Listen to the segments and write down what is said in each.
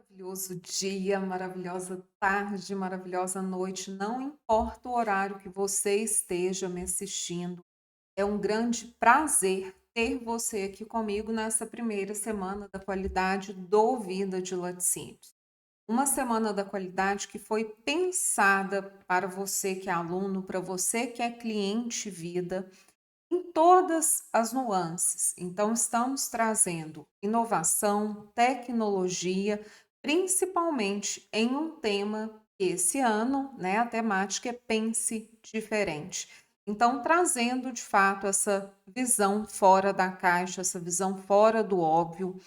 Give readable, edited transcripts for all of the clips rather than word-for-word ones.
Maravilhoso dia, maravilhosa tarde, maravilhosa noite, não importa o horário que você esteja me assistindo, é um grande prazer ter você aqui comigo nessa primeira semana da qualidade do Vida de Laticínios. Uma semana da qualidade que foi pensada para você que é aluno, para você que é cliente Vida, em todas as nuances. Então, estamos trazendo inovação, tecnologia, principalmente em um tema que esse ano, né, a temática é Pense Diferente. Então, trazendo de fato essa visão fora da caixa, essa visão fora do óbvio,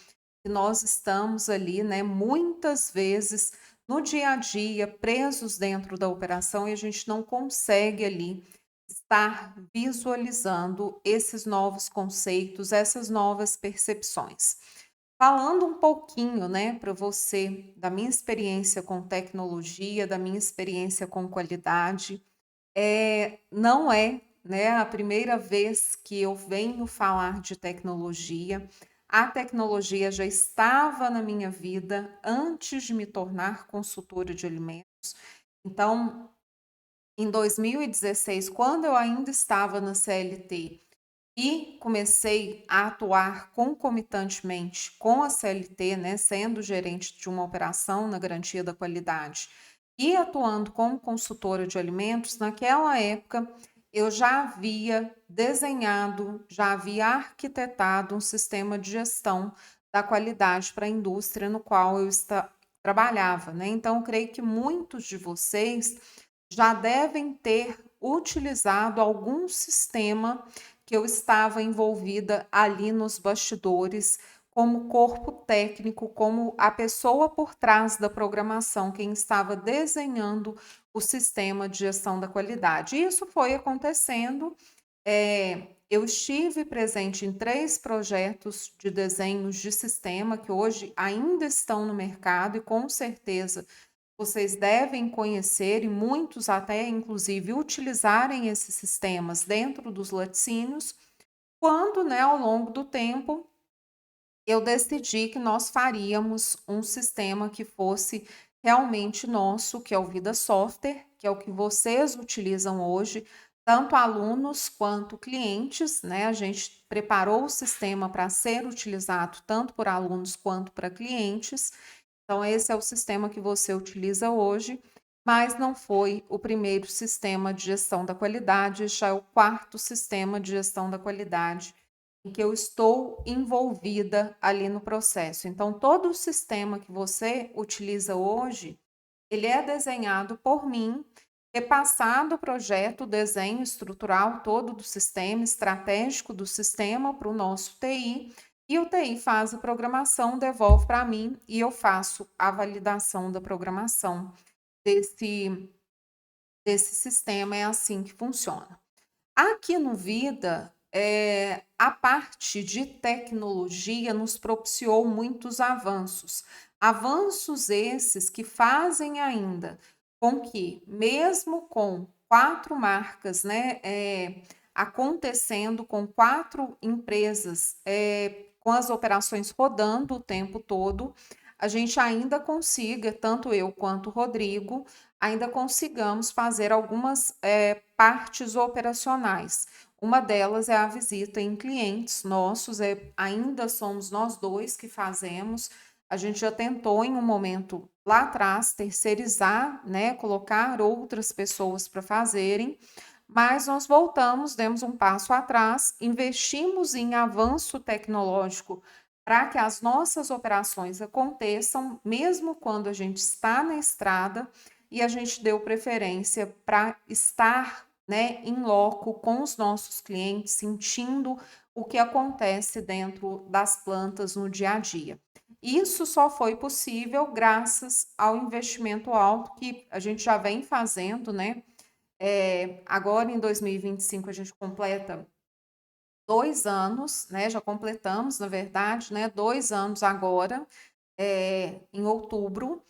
que nós estamos ali, né, muitas vezes no dia a dia, presos dentro da operação e a gente não consegue ali estar visualizando esses novos conceitos, essas novas percepções. Falando um pouquinho, né, para você da minha experiência com tecnologia, da minha experiência com qualidade, não é, né, a primeira vez que eu venho falar de tecnologia. A tecnologia já estava na minha vida antes de me tornar consultora de alimentos. Então, em 2016, quando eu ainda estava na CLT e comecei a atuar concomitantemente com a CLT, né, sendo gerente de uma operação na garantia da qualidade e atuando como consultora de alimentos, naquela época eu já havia desenhado, já havia arquitetado um sistema de gestão da qualidade para a indústria no qual trabalhava, né? Então, eu creio que muitos de vocês já devem ter utilizado algum sistema que eu estava envolvida ali nos bastidores, como corpo técnico, como a pessoa por trás da programação, quem estava desenhando o sistema de gestão da qualidade. E isso foi acontecendo. Eu estive presente em 3 projetos de desenhos de sistema que hoje ainda estão no mercado e com certeza vocês devem conhecer e muitos até inclusive utilizarem esses sistemas dentro dos laticínios, quando, né, ao longo do tempo, eu decidi que nós faríamos um sistema que fosse realmente nosso, que é o Vida Software, que é o que vocês utilizam hoje, tanto alunos quanto clientes, né? A gente preparou o sistema para ser utilizado tanto por alunos quanto para clientes. Então, esse é o sistema que você utiliza hoje, mas não foi o primeiro sistema de gestão da qualidade, já é o quarto sistema de gestão da qualidade em que eu estou envolvida ali no processo. Então, todo o sistema que você utiliza hoje, ele é desenhado por mim, repassado o projeto, o desenho estrutural todo do sistema, estratégico do sistema para o nosso TI, e o TI faz a programação, devolve para mim e eu faço a validação da programação desse, desse sistema. É assim que funciona. Aqui no Vida, a parte de tecnologia nos propiciou muitos avanços. Avanços esses que fazem ainda com que, mesmo com 4 marcas, né, acontecendo, com 4 empresas, com as operações rodando o tempo todo, a gente ainda consiga, tanto eu quanto o Rodrigo, ainda consigamos fazer algumas partes operacionais. Uma delas é a visita em clientes nossos, ainda somos nós dois que fazemos. A gente já tentou em um momento lá atrás terceirizar, né, colocar outras pessoas para fazerem, mas nós voltamos, demos um passo atrás, investimos em avanço tecnológico para que as nossas operações aconteçam, mesmo quando a gente está na estrada, e a gente deu preferência para estar, né, em loco com os nossos clientes, sentindo o que acontece dentro das plantas no dia a dia. Isso só foi possível graças ao investimento alto que a gente já vem fazendo, né? Agora, em 2025, a gente completa 2 anos, né? Já completamos, na verdade, né? 2 anos agora, em outubro,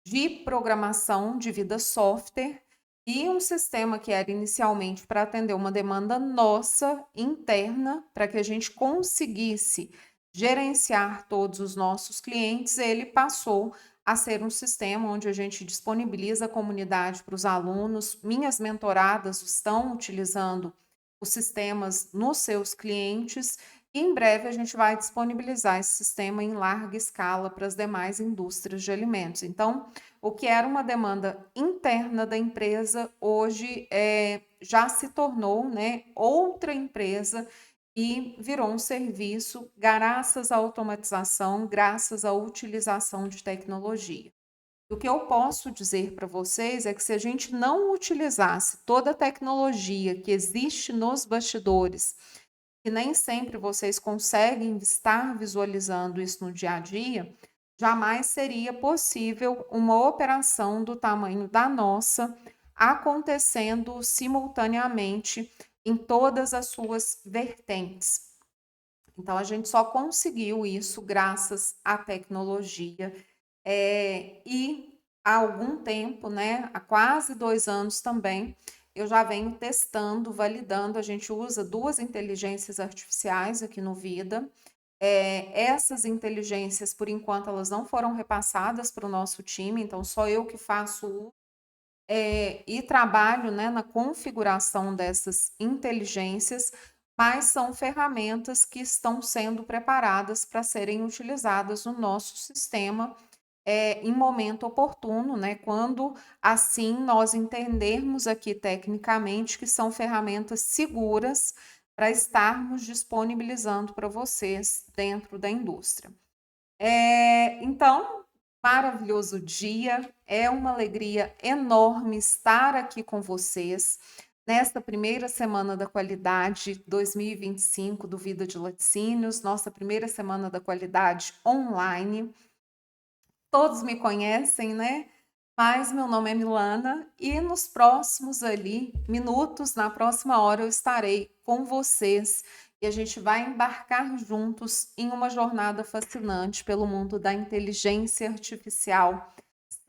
de programação de vida software e um sistema que era inicialmente para atender uma demanda nossa interna, para que a gente conseguisse gerenciar todos os nossos clientes, ele passou a ser um sistema onde a gente disponibiliza a comunidade para os alunos. Minhas mentoradas estão utilizando os sistemas nos seus clientes e em breve a gente vai disponibilizar esse sistema em larga escala para as demais indústrias de alimentos. Então, o que era uma demanda interna da empresa, hoje já se tornou, né, outra empresa e virou um serviço graças à automatização, graças à utilização de tecnologia. O que eu posso dizer para vocês é que se a gente não utilizasse toda a tecnologia que existe nos bastidores, que nem sempre vocês conseguem estar visualizando isso no dia a dia, jamais seria possível uma operação do tamanho da nossa acontecendo simultaneamente em todas as suas vertentes. Então, a gente só conseguiu isso graças à tecnologia. E há algum tempo, né, há quase 2 anos também, eu já venho testando, validando. A gente usa duas inteligências artificiais aqui no Vida. Essas inteligências, por enquanto, elas não foram repassadas para o nosso time, então só eu que faço uso e trabalho, né, na configuração dessas inteligências, mas são ferramentas que estão sendo preparadas para serem utilizadas no nosso sistema em momento oportuno, né? Quando assim nós entendermos aqui tecnicamente que são ferramentas seguras para estarmos disponibilizando para vocês dentro da indústria. Então, maravilhoso dia, é uma alegria enorme estar aqui com vocês nesta primeira semana da qualidade 2025 do Vida de Laticínios, nossa primeira semana da qualidade online. Todos me conhecem, né? Mas meu nome é Milana e nos próximos ali minutos, na próxima hora, eu estarei com vocês e a gente vai embarcar juntos em uma jornada fascinante pelo mundo da inteligência artificial,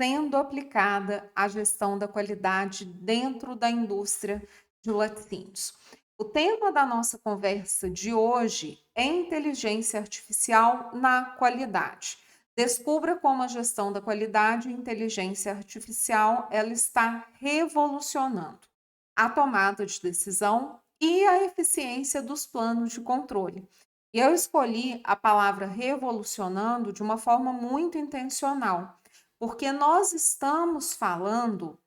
sendo aplicada à gestão da qualidade dentro da indústria de laticínios. O tema da nossa conversa de hoje é inteligência artificial na qualidade. Descubra como a gestão da qualidade e inteligência artificial ela está revolucionando a tomada de decisão e a eficiência dos planos de controle. E eu escolhi a palavra revolucionando de uma forma muito intencional, porque nós estamos falando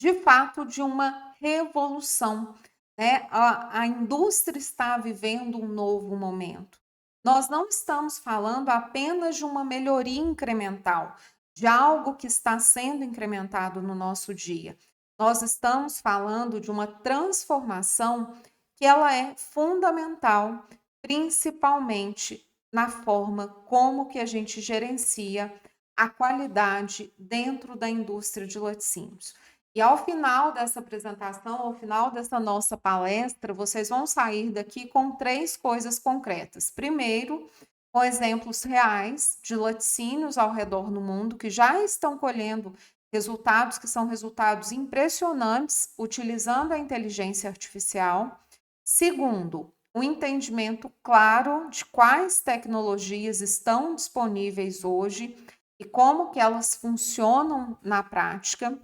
de fato de uma revolução, né? A indústria está vivendo um novo momento. Nós não estamos falando apenas de uma melhoria incremental, de algo que está sendo incrementado no nosso dia. Nós estamos falando de uma transformação que ela é fundamental, principalmente na forma como que a gente gerencia a qualidade dentro da indústria de laticínios. E ao final dessa apresentação, ao final dessa nossa palestra, vocês vão sair daqui com 3 coisas concretas. Primeiro, com exemplos reais de laticínios ao redor do mundo que já estão colhendo resultados que são resultados impressionantes utilizando a inteligência artificial. Segundo, um entendimento claro de quais tecnologias estão disponíveis hoje e como que elas funcionam na prática.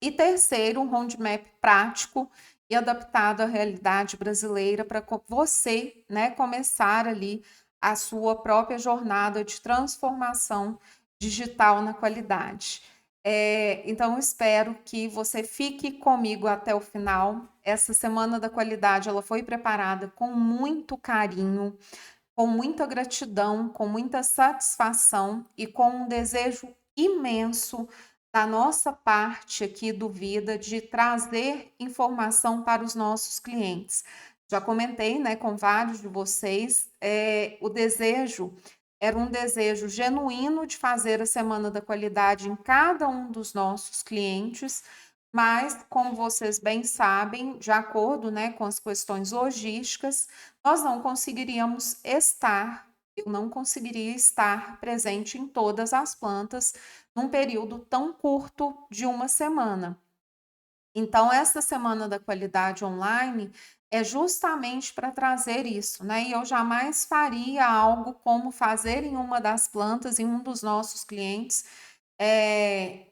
E terceiro, um roadmap prático e adaptado à realidade brasileira para você, né, começar ali a sua própria jornada de transformação digital na qualidade. Então, eu espero que você fique comigo até o final. Essa Semana da Qualidade ela foi preparada com muito carinho, com muita gratidão, com muita satisfação e com um desejo imenso da nossa parte aqui do Vida de trazer informação para os nossos clientes. Já comentei, né, com vários de vocês, o desejo era um desejo genuíno de fazer a Semana da Qualidade em cada um dos nossos clientes, mas, como vocês bem sabem, de acordo, né, com as questões logísticas, nós não conseguiríamos estar, eu não conseguiria estar presente em todas as plantas num período tão curto de uma semana. Então, essa Semana da Qualidade online é justamente para trazer isso, né? E eu jamais faria algo como fazer em uma das plantas, em um dos nossos clientes,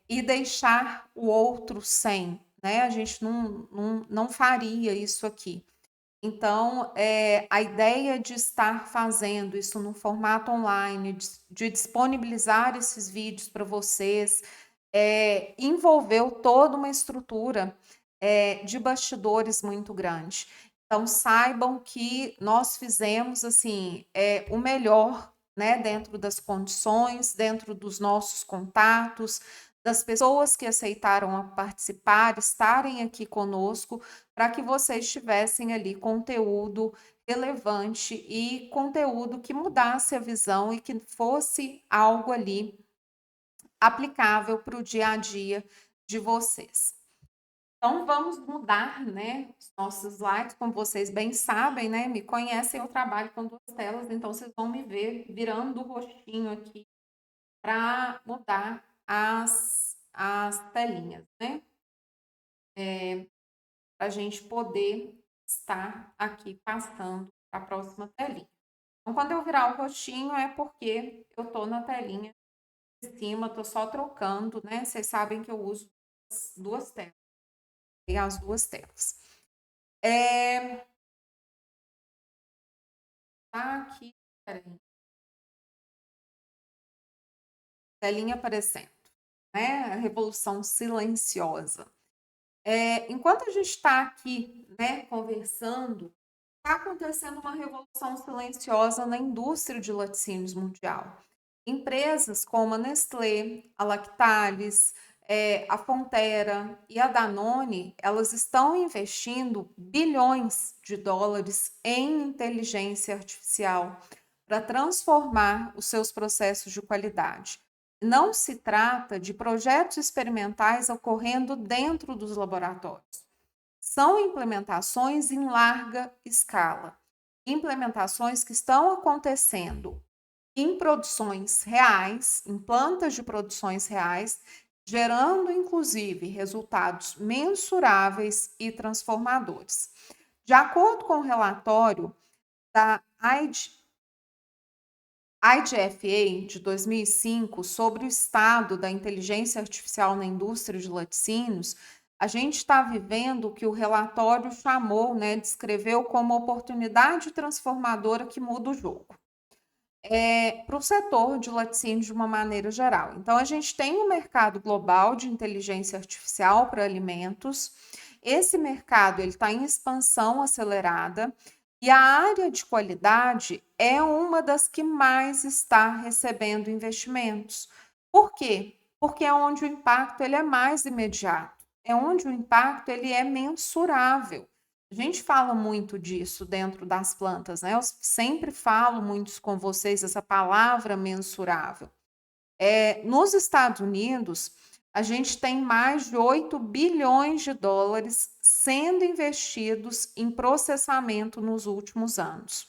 e deixar o outro sem, né? A gente não faria isso aqui. Então, a ideia de estar fazendo isso no formato online, de disponibilizar esses vídeos para vocês, envolveu toda uma estrutura de bastidores muito grande. Então, saibam que nós fizemos assim o melhor, né, dentro das condições, dentro dos nossos contatos, das pessoas que aceitaram a participar, estarem aqui conosco, para que vocês tivessem ali conteúdo relevante e conteúdo que mudasse a visão e que fosse algo ali aplicável para o dia a dia de vocês. Então vamos mudar, né, os nossos slides, como vocês bem sabem, né, me conhecem, eu trabalho com duas telas, então vocês vão me ver virando o rostinho aqui para mudar as telinhas, né, para a gente poder estar aqui passando para a próxima telinha. Então, quando eu virar o rostinho é porque eu estou na telinha de cima, estou só trocando, né? Vocês sabem que eu uso as duas telas. Tem as duas telas. Tá aqui, peraí. Telinha aparecendo, né? A revolução silenciosa. Enquanto a gente está aqui, né, conversando, está acontecendo uma revolução silenciosa na indústria de laticínios mundial. Empresas como a Nestlé, a Lactalis, a Fonterra e a Danone, elas estão investindo bilhões de dólares em inteligência artificial para transformar os seus processos de qualidade. Não se trata de projetos experimentais ocorrendo dentro dos laboratórios. São implementações em larga escala. Implementações que estão acontecendo em produções reais, em plantas de produções reais, gerando inclusive resultados mensuráveis e transformadores. De acordo com o relatório da IGFA de 2005 sobre o estado da inteligência artificial na indústria de laticínios, a gente está vivendo o que o relatório chamou, né, descreveu como oportunidade transformadora que muda o jogo. Para o setor de laticínios de uma maneira geral. Então, a gente tem um mercado global de inteligência artificial para alimentos. Esse mercado ele está em expansão acelerada e a área de qualidade é uma das que mais está recebendo investimentos. Por quê? Porque é onde o impacto ele é mais imediato, é onde o impacto ele é mensurável. A gente fala muito disso dentro das plantas, né? Eu sempre falo muito com vocês essa palavra mensurável. Nos Estados Unidos, a gente tem mais de 8 bilhões de dólares sendo investidos em processamento nos últimos anos.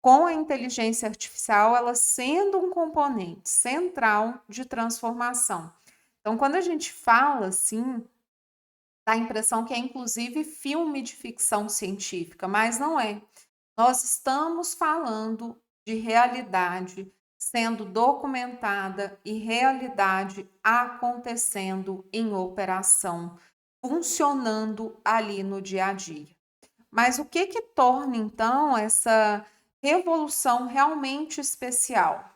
Com a inteligência artificial, ela sendo um componente central de transformação. Então, quando a gente fala assim, dá a impressão que é inclusive filme de ficção científica, mas não é. Nós estamos falando de realidade sendo documentada e realidade acontecendo em operação, funcionando ali no dia a dia. Mas o que torna então essa revolução realmente especial?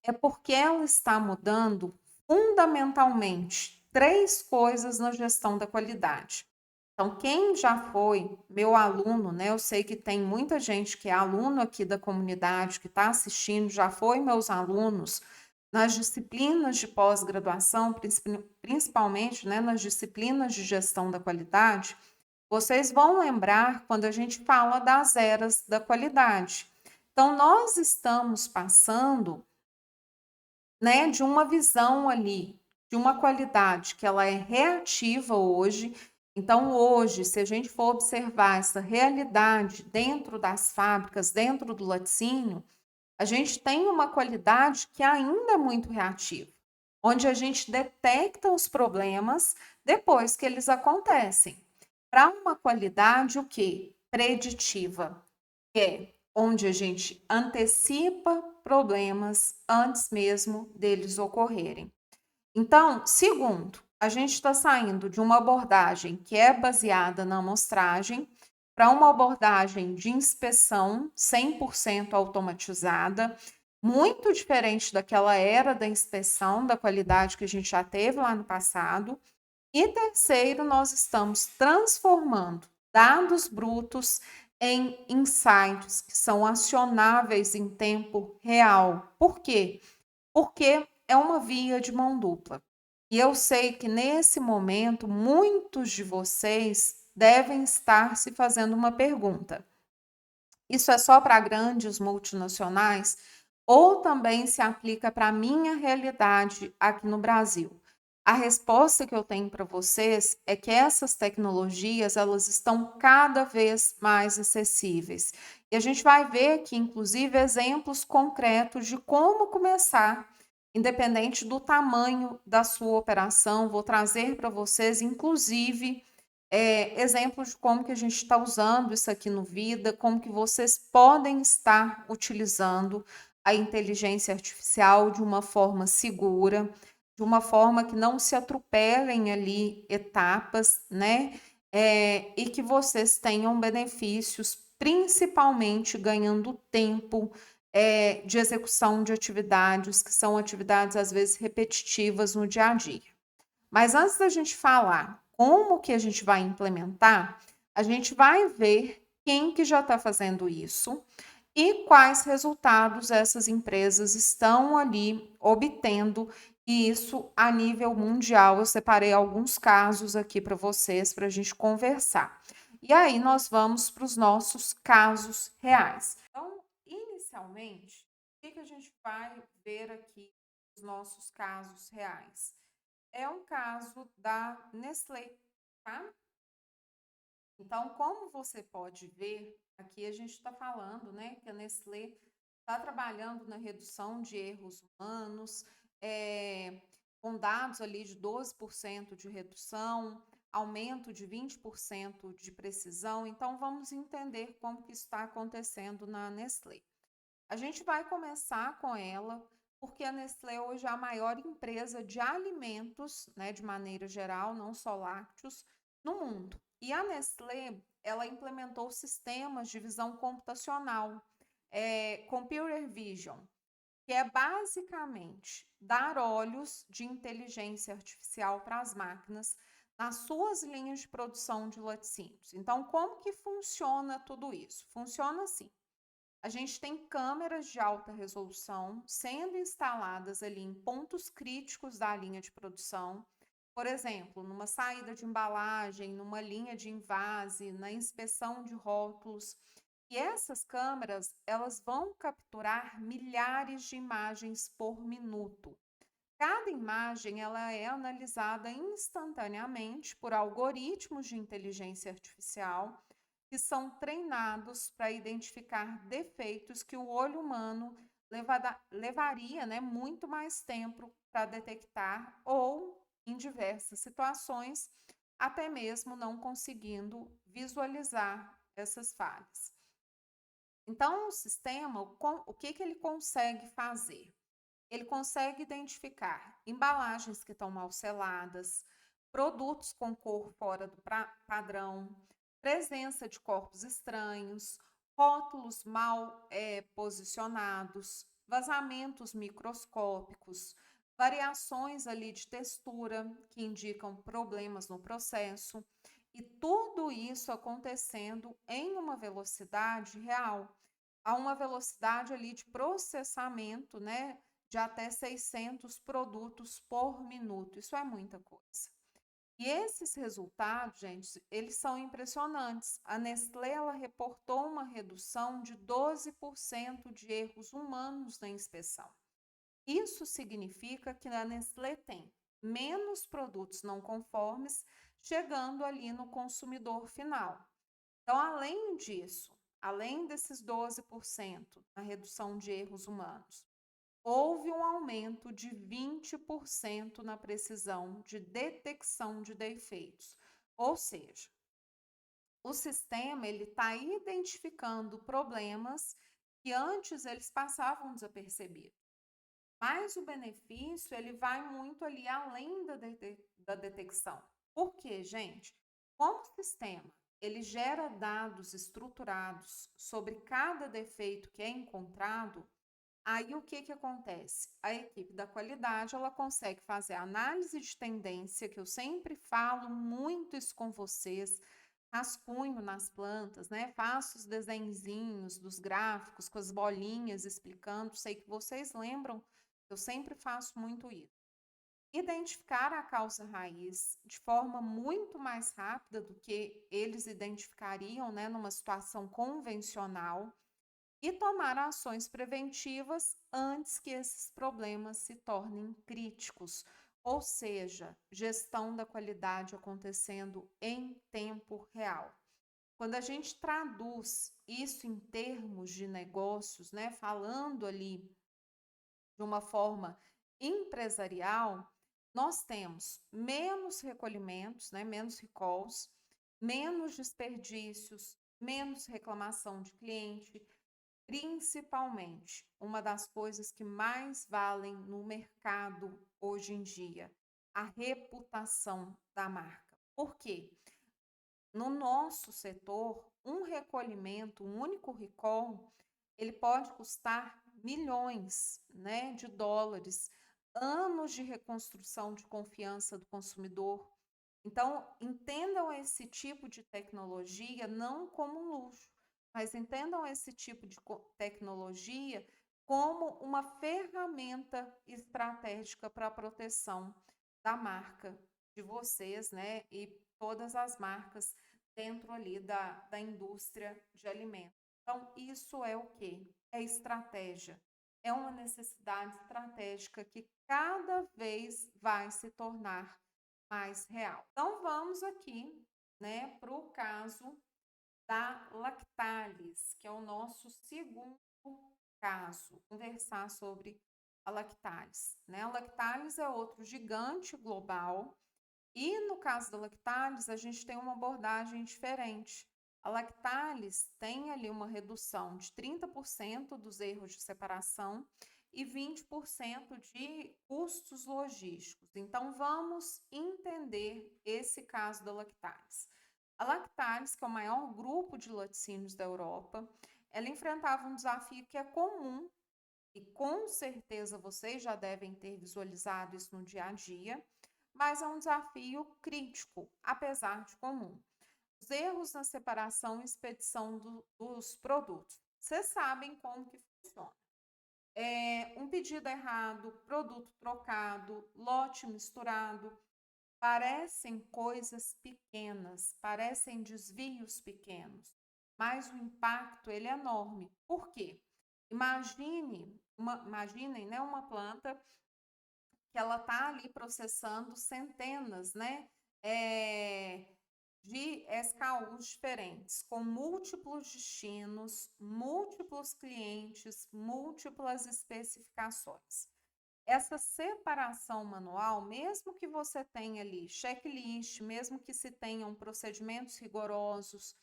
É porque ela está mudando fundamentalmente três coisas na gestão da qualidade. Então, quem já foi meu aluno, né? Eu sei que tem muita gente que é aluno aqui da comunidade, que está assistindo, já foi meus alunos nas disciplinas de pós-graduação, principalmente, né, nas disciplinas de gestão da qualidade. Vocês vão lembrar quando a gente fala das eras da qualidade. Então, nós estamos passando, né, de uma visão ali, de uma qualidade que ela é reativa hoje. Então, hoje, se a gente for observar essa realidade dentro das fábricas, dentro do laticínio, a gente tem uma qualidade que ainda é muito reativa, onde a gente detecta os problemas depois que eles acontecem. Para uma qualidade, o quê? preditiva, que é onde a gente antecipa problemas antes mesmo deles ocorrerem. Então, segundo, a gente está saindo de uma abordagem que é baseada na amostragem para uma abordagem de inspeção 100% automatizada, muito diferente daquela era da inspeção da qualidade que a gente já teve lá no passado. E terceiro, nós estamos transformando dados brutos em insights que são acionáveis em tempo real. Por quê? Porque é uma via de mão dupla. E eu sei que nesse momento muitos de vocês devem estar se fazendo uma pergunta: isso é só para grandes multinacionais ou também se aplica para a minha realidade aqui no Brasil? A resposta que eu tenho para vocês é que essas tecnologias, elas estão cada vez mais acessíveis. E a gente vai ver aqui, inclusive, exemplos concretos de como começar, independente do tamanho da sua operação. Vou trazer para vocês, inclusive, exemplos de como que a gente está usando isso aqui no Vida, como que vocês podem estar utilizando a inteligência artificial de uma forma segura, de uma forma que não se atropelem ali etapas, né? E que vocês tenham benefícios, principalmente ganhando tempo de execução de atividades, que são atividades às vezes repetitivas no dia a dia. Mas antes da gente falar como que a gente vai implementar, a gente vai ver quem que já está fazendo isso e quais resultados essas empresas estão ali obtendo, e isso a nível mundial. Eu separei alguns casos aqui para vocês para a gente conversar. E aí nós vamos para os nossos casos reais. Então, inicialmente, o que a gente vai ver aqui nos nossos casos reais? É um caso da Nestlé, tá? Então, como você pode ver, aqui a gente está falando, né, que a Nestlé está trabalhando na redução de erros humanos, com dados ali de 12% de redução, aumento de 20% de precisão. Então, vamos entender como que isso está acontecendo na Nestlé. A gente vai começar com ela, porque a Nestlé hoje é a maior empresa de alimentos, né, de maneira geral, não só lácteos, no mundo. E a Nestlé, ela implementou sistemas de visão computacional, Computer Vision, que é basicamente dar olhos de inteligência artificial para as máquinas nas suas linhas de produção de laticínios. Então, como que funciona tudo isso? Funciona assim. A gente tem câmeras de alta resolução sendo instaladas ali em pontos críticos da linha de produção, por exemplo, numa saída de embalagem, numa linha de envase, na inspeção de rótulos. E essas câmeras, elas vão capturar milhares de imagens por minuto. Cada imagem ela é analisada instantaneamente por algoritmos de inteligência artificial que são treinados para identificar defeitos que o olho humano levaria, né, muito mais tempo para detectar ou, em diversas situações, até mesmo não conseguindo visualizar essas falhas. Então, o sistema, o que ele consegue fazer? Ele consegue identificar embalagens que estão mal seladas, produtos com cor fora do padrão, presença de corpos estranhos, rótulos mal posicionados, vazamentos microscópicos, variações ali de textura que indicam problemas no processo, e tudo isso acontecendo em uma velocidade real, a uma velocidade ali de processamento, né, de até 600 produtos por minuto. Isso é muita coisa. E esses resultados, gente, eles são impressionantes. A Nestlé, ela reportou uma redução de 12% de erros humanos na inspeção. Isso significa que a Nestlé tem menos produtos não conformes chegando ali no consumidor final. Então, além disso, além desses 12% na redução de erros humanos, houve um aumento de 20% na precisão de detecção de defeitos. Ou seja, o sistema ele está identificando problemas que antes eles passavam desapercebidos. Mas o benefício ele vai muito ali além da detecção. Por quê, gente? Como o sistema ele gera dados estruturados sobre cada defeito que é encontrado, aí o que que acontece? A equipe da qualidade, ela consegue fazer a análise de tendência, que eu sempre falo muito isso com vocês, rascunho nas plantas, né? Faço os desenhinhos dos gráficos com as bolinhas explicando, sei que vocês lembram, eu sempre faço muito isso. Identificar a causa raiz de forma muito mais rápida do que eles identificariam, né, numa situação convencional e tomar ações preventivas antes que esses problemas se tornem críticos, ou seja, gestão da qualidade acontecendo em tempo real. Quando a gente traduz isso em termos de negócios, né, falando ali de uma forma empresarial, nós temos menos recolhimentos, né, menos recalls, menos desperdícios, menos reclamação de cliente. Principalmente, uma das coisas que mais valem no mercado hoje em dia, a reputação da marca. Por quê? No nosso setor, um recolhimento, um único recall, ele pode custar milhões, né, de dólares, anos de reconstrução de confiança do consumidor. Então, entendam esse tipo de tecnologia não como um luxo, mas entendam esse tipo de tecnologia como uma ferramenta estratégica para a proteção da marca de vocês, né? E todas as marcas dentro ali da indústria de alimentos. Então, isso é o quê? É estratégia. É uma necessidade estratégica que cada vez vai se tornar mais real. Então, vamos aqui, né, para o caso da Lactalis, que é o nosso segundo caso, conversar sobre a Lactalis, né? A Lactalis é outro gigante global e no caso da Lactalis a gente tem uma abordagem diferente. A Lactalis tem ali uma redução de 30% dos erros de separação e 20% de custos logísticos. Então, vamos entender esse caso da Lactalis. A Lactalis, que é o maior grupo de laticínios da Europa, ela enfrentava um desafio que é comum e com certeza vocês já devem ter visualizado isso no dia a dia, mas é um desafio crítico, apesar de comum. Os erros na separação e expedição dos produtos. Vocês sabem como que funciona. Um pedido errado, produto trocado, lote misturado, parecem coisas pequenas, parecem desvios pequenos, mas o impacto ele é enorme. Por quê? Imaginem, né, uma planta que ela está ali processando centenas, né, de SKUs diferentes, com múltiplos destinos, múltiplos clientes, múltiplas especificações. Essa separação manual, mesmo que você tenha ali checklist, mesmo que se tenham procedimentos rigorosos,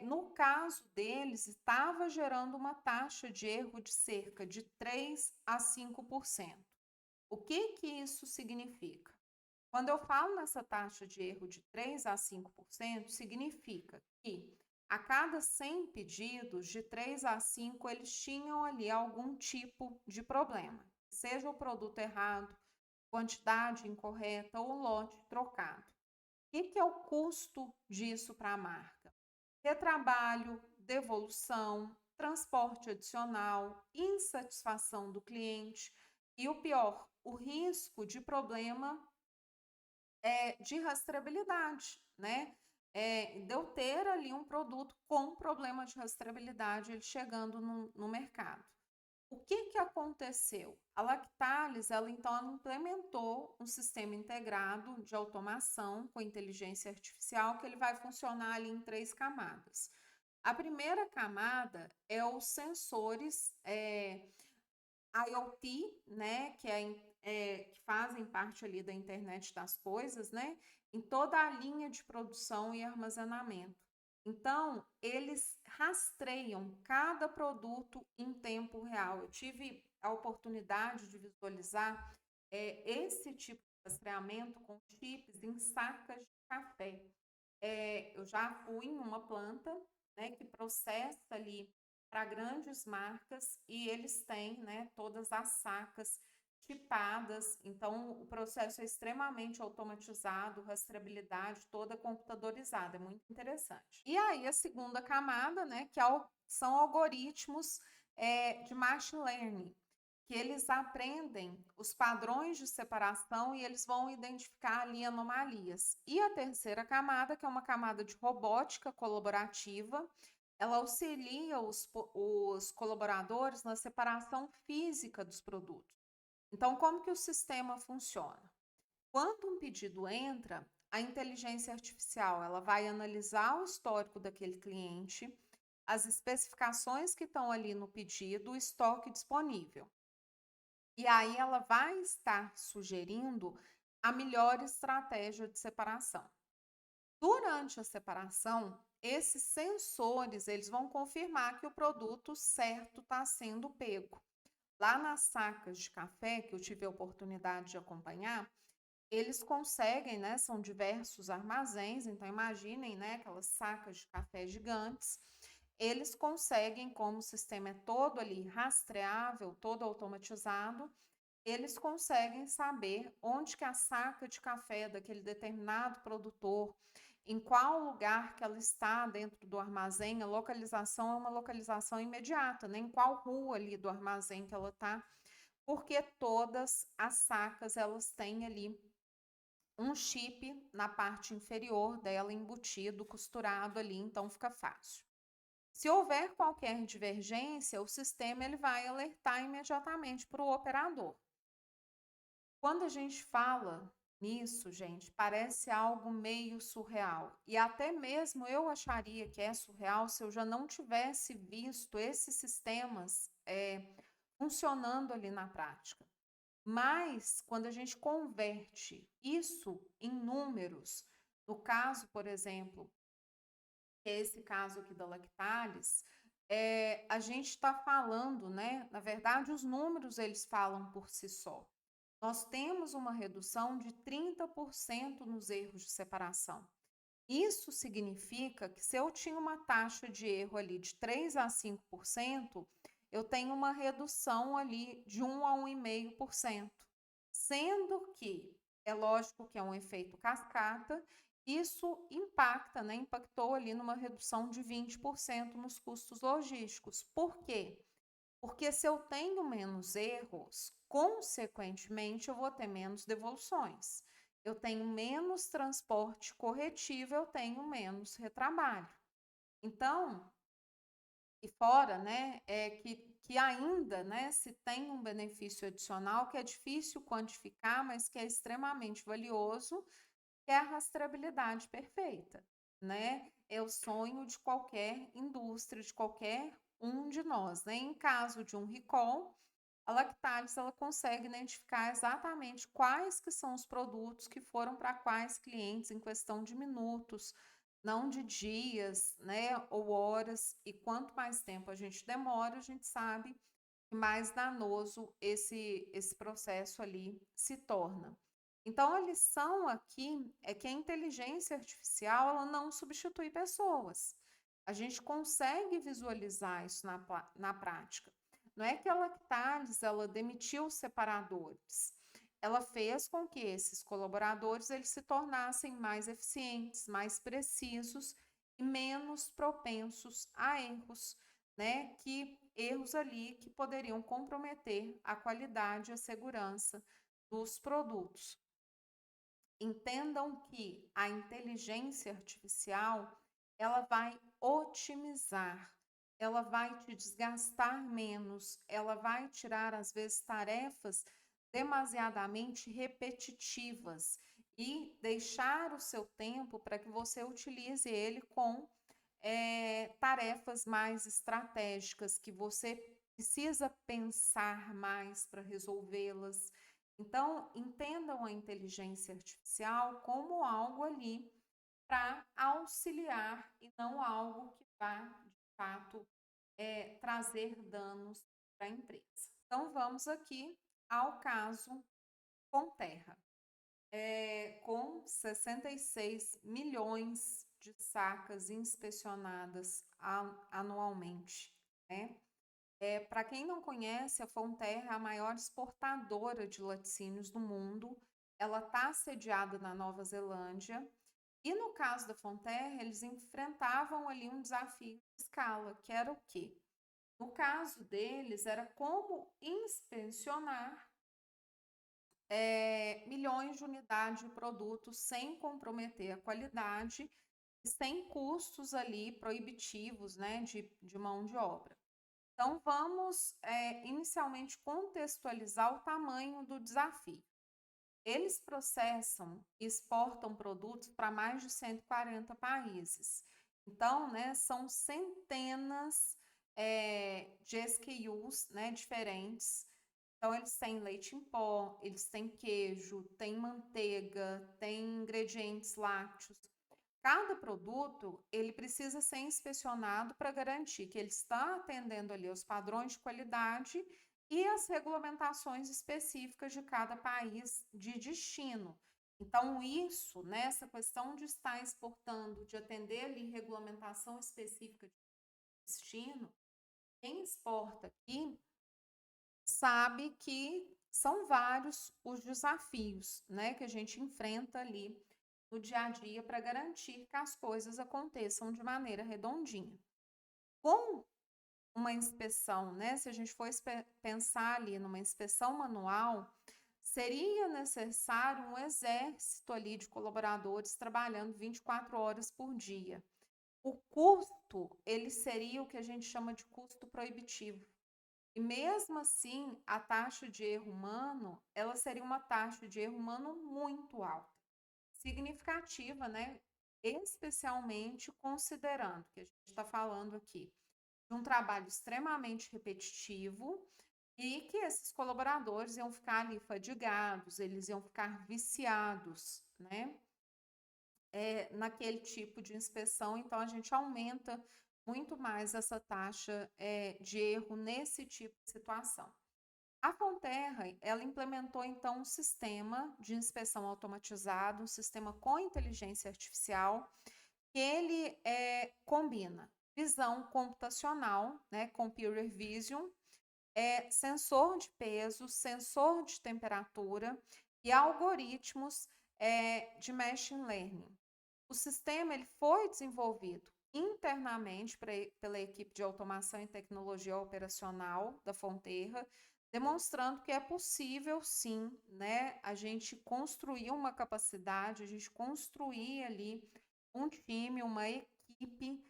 no caso deles, estava gerando uma taxa de erro de cerca de 3 a 5%. O que que isso significa? Quando eu falo nessa taxa de erro de 3 a 5%, significa que a cada 100 pedidos, de 3 a 5, eles tinham ali algum tipo de problema, seja o produto errado, quantidade incorreta ou lote trocado. O que é o custo disso para a marca? Retrabalho, devolução, transporte adicional, insatisfação do cliente e o pior, o risco de problema de rastreabilidade, né? De eu ter ali um produto com problema de rastreabilidade ele chegando no mercado. O que que aconteceu? A Lactalis, ela então ela implementou um sistema integrado de automação com inteligência artificial que ele vai funcionar ali em 3 camadas. A primeira camada é os sensores IoT, né, que fazem parte ali da internet das coisas, né, em toda a linha de produção e armazenamento. Então, eles rastreiam cada produto em tempo real. Eu tive a oportunidade de visualizar esse tipo de rastreamento com chips em sacas de café. Eu já fui em uma planta, né, que processa ali para grandes marcas e eles têm, né, todas as sacas chipadas, então o processo é extremamente automatizado, rastreabilidade toda computadorizada, é muito interessante. E aí a segunda camada, né, que são algoritmos de machine learning, que eles aprendem os padrões de separação e eles vão identificar ali anomalias. E a terceira camada, que é uma camada de robótica colaborativa, ela auxilia os colaboradores na separação física dos produtos. Então, como que o sistema funciona? Quando um pedido entra, a inteligência artificial ela vai analisar o histórico daquele cliente, as especificações que estão ali no pedido, o estoque disponível. E aí ela vai estar sugerindo a melhor estratégia de separação. Durante a separação, esses sensores eles vão confirmar que o produto certo está sendo pego. Lá nas sacas de café, que eu tive a oportunidade de acompanhar, eles conseguem, né? São diversos armazéns, então imaginem, né? Aquelas sacas de café gigantes. Eles conseguem, como o sistema é todo ali rastreável, todo automatizado, eles conseguem saber onde que a saca de café daquele determinado produtor, em qual lugar que ela está dentro do armazém, a localização é uma localização imediata, né? Em qual rua ali do armazém que ela está, porque todas as sacas elas têm ali um chip na parte inferior dela embutido, costurado ali, então fica fácil. Se houver qualquer divergência, o sistema ele vai alertar imediatamente para o operador. Quando a gente fala nisso, gente, parece algo meio surreal. E até mesmo eu acharia que é surreal se eu já não tivesse visto esses sistemas funcionando ali na prática. Mas, quando a gente converte isso em números, no caso, por exemplo, que é esse caso aqui da Lactalis, a gente está falando, né? Na verdade, os números eles falam por si só. Nós temos uma redução de 30% nos erros de separação. Isso significa que se eu tinha uma taxa de erro ali de 3 a 5%, eu tenho uma redução ali de 1 a 1,5%. Sendo que é lógico que é um efeito cascata, isso impacta, né? Impactou ali numa redução de 20% nos custos logísticos. Por quê? Porque se eu tenho menos erros, consequentemente eu vou ter menos devoluções. Eu tenho menos transporte corretivo, eu tenho menos retrabalho. Então, e fora, né, que ainda, né, se tem um benefício adicional que é difícil quantificar, mas que é extremamente valioso, que é a rastreabilidade perfeita, né? É o sonho de qualquer indústria, de qualquer um de nós, né? Em caso de um recall, a Lactalis ela consegue identificar exatamente quais que são os produtos que foram para quais clientes em questão de minutos, não de dias, né, ou horas. E quanto mais tempo a gente demora, a gente sabe que mais danoso esse processo ali se torna. Então, a lição aqui é que a inteligência artificial ela não substitui pessoas. A gente consegue visualizar isso na prática. Não é que a Lactalis ela demitiu os separadores. Ela fez com que esses colaboradores eles se tornassem mais eficientes, mais precisos e menos propensos a erros, né? Que erros ali que poderiam comprometer a qualidade e a segurança dos produtos. Entendam que a inteligência artificial ela vai otimizar, ela vai te desgastar menos, ela vai tirar às vezes tarefas demasiadamente repetitivas e deixar o seu tempo para que você utilize ele com tarefas mais estratégicas que você precisa pensar mais para resolvê-las. Então, entendam a inteligência artificial como algo ali para auxiliar e não algo que vá, de fato, trazer danos para a empresa. Então, vamos aqui ao caso Conterra, com 66 milhões de sacas inspecionadas anualmente, né? Para quem não conhece, a Fonterra é a maior exportadora de laticínios do mundo. Ela está sediada na Nova Zelândia. E no caso da Fonterra, eles enfrentavam ali um desafio de escala, que era o quê? No caso deles, era como inspecionar milhões de unidades de produtos sem comprometer a qualidade e sem custos ali proibitivos, né, de mão de obra. Então, vamos inicialmente contextualizar o tamanho do desafio. Eles processam e exportam produtos para mais de 140 países. Então, né, são centenas de SKUs, né, diferentes. Então, eles têm leite em pó, eles têm queijo, têm manteiga, têm ingredientes lácteos. Cada produto, ele precisa ser inspecionado para garantir que ele está atendendo ali aos padrões de qualidade e as regulamentações específicas de cada país de destino. Então, isso, né, essa questão de estar exportando, de atender ali regulamentação específica de destino, quem exporta aqui sabe que são vários os desafios, né, que a gente enfrenta ali no dia a dia para garantir que as coisas aconteçam de maneira redondinha. Com uma inspeção, né, se a gente for pensar ali numa inspeção manual, seria necessário um exército ali de colaboradores trabalhando 24 horas por dia. O custo, ele seria o que a gente chama de custo proibitivo. E mesmo assim, a taxa de erro humano, ela seria uma taxa de erro humano muito alta, significativa, né? Especialmente considerando que a gente está falando aqui de um trabalho extremamente repetitivo e que esses colaboradores iam ficar ali fadigados, eles iam ficar viciados, né? Naquele tipo de inspeção, então a gente aumenta muito mais essa taxa de erro nesse tipo de situação. A Fonterra, ela implementou então um sistema de inspeção automatizado, um sistema com inteligência artificial, que ele combina visão computacional, né, computer vision, sensor de peso, sensor de temperatura e algoritmos de machine learning. O sistema ele foi desenvolvido internamente pela equipe de automação e tecnologia operacional da Fonterra, demonstrando que é possível sim, né, a gente construir uma capacidade, a gente construir ali um time, uma equipe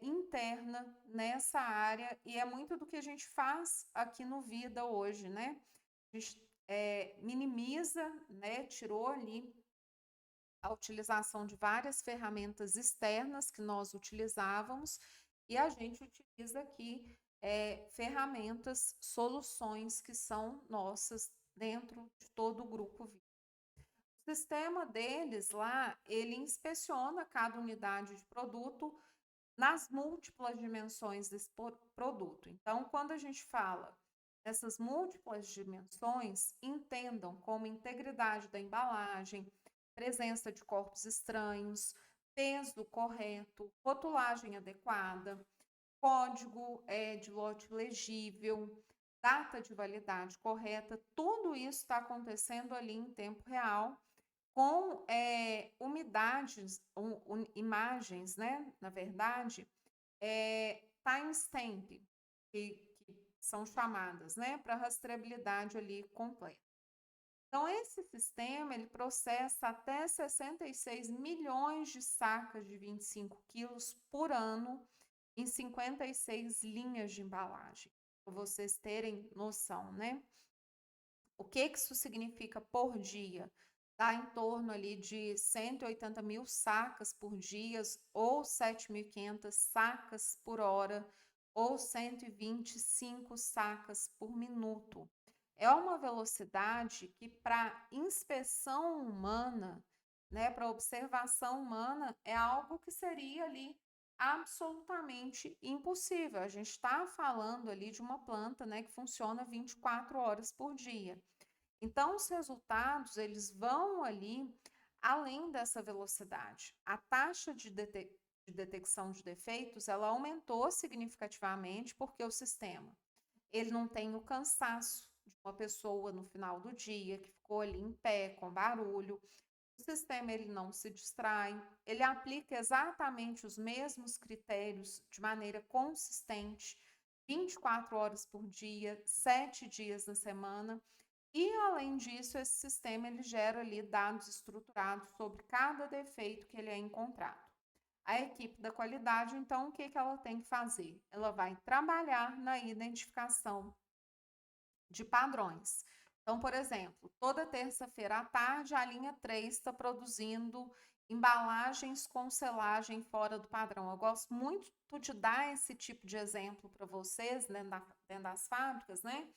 interna nessa área, e é muito do que a gente faz aqui no Vida hoje, né? A gente minimiza, né, tirou ali a utilização de várias ferramentas externas que nós utilizávamos e a gente utiliza aqui ferramentas, soluções que são nossas dentro de todo o grupo Vida. O sistema deles lá, ele inspeciona cada unidade de produto nas múltiplas dimensões desse produto. Então, quando a gente fala dessas múltiplas dimensões, entendam como integridade da embalagem, presença de corpos estranhos, peso correto, rotulagem adequada, código de lote legível, data de validade correta, tudo isso está acontecendo ali em tempo real, com umidades, imagens, né? Na verdade, timestamp, que são chamadas, né? Para rastreabilidade ali completa. Então, esse sistema, ele processa até 66 milhões de sacas de 25 quilos por ano em 56 linhas de embalagem, para vocês terem noção, né? O que isso significa por dia? Dá em torno ali de 180 mil sacas por dia, ou 7.500 sacas por hora, ou 125 sacas por minuto. É uma velocidade que, para inspeção humana, né, para observação humana, é algo que seria ali absolutamente impossível. A gente está falando ali de uma planta, né, que funciona 24 horas por dia. Então, os resultados, eles vão ali além dessa velocidade. A taxa de detecção de defeitos, ela aumentou significativamente porque o sistema, ele não tem o cansaço de uma pessoa no final do dia, que ficou ali em pé, com barulho. O sistema, ele não se distrai, ele aplica exatamente os mesmos critérios de maneira consistente, 24 horas por dia, 7 dias na semana. E, além disso, esse sistema, ele gera ali dados estruturados sobre cada defeito que ele é encontrado. A equipe da qualidade, então, o que ela tem que fazer? Ela vai trabalhar na identificação de padrões. Então, por exemplo, toda terça-feira à tarde, a linha 3 está produzindo embalagens com selagem fora do padrão. Eu gosto muito de dar esse tipo de exemplo para vocês, né, dentro das fábricas, né?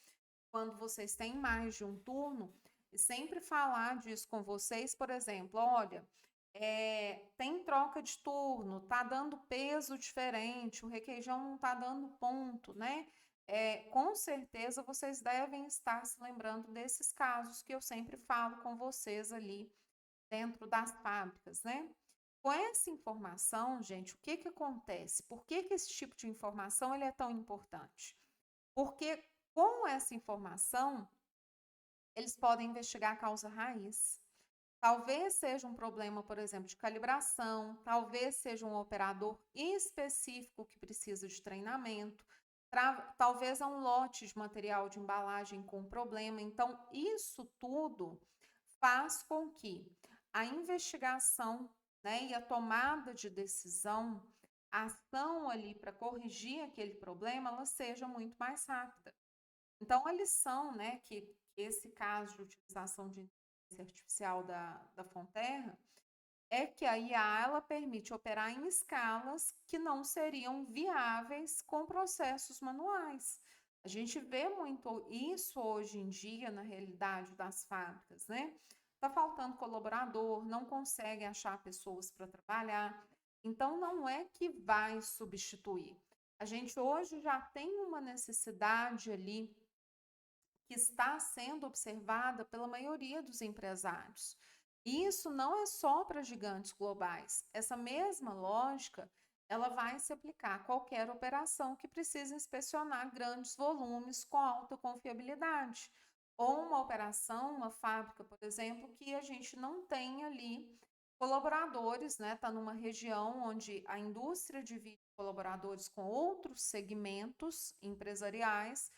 Quando vocês têm mais de um turno, e sempre falar disso com vocês, por exemplo, olha, tem troca de turno, tá dando peso diferente, o requeijão não tá dando ponto, né? Com certeza vocês devem estar se lembrando desses casos que eu sempre falo com vocês ali dentro das fábricas, né? Com essa informação, gente, o que que acontece? Por que que esse tipo de informação ele é tão importante? Porque com essa informação, eles podem investigar a causa raiz. Talvez seja um problema, por exemplo, de calibração, talvez seja um operador específico que precisa de treinamento, talvez é um lote de material de embalagem com problema. Então, isso tudo faz com que a investigação, né, e a tomada de decisão, a ação ali para corrigir aquele problema, ela seja muito mais rápida. Então, a lição, né, que esse caso de utilização de inteligência artificial da Fonterra é que a IA ela permite operar em escalas que não seriam viáveis com processos manuais. A gente vê muito isso hoje em dia na realidade das fábricas, né? Tá faltando colaborador, não consegue achar pessoas para trabalhar. Então, não é que vai substituir. A gente hoje já tem uma necessidade ali que está sendo observada pela maioria dos empresários. E isso não é só para gigantes globais. Essa mesma lógica, ela vai se aplicar a qualquer operação que precise inspecionar grandes volumes com alta confiabilidade. Ou uma operação, uma fábrica, por exemplo, que a gente não tem ali colaboradores, né? Está numa região onde a indústria divide colaboradores com outros segmentos empresariais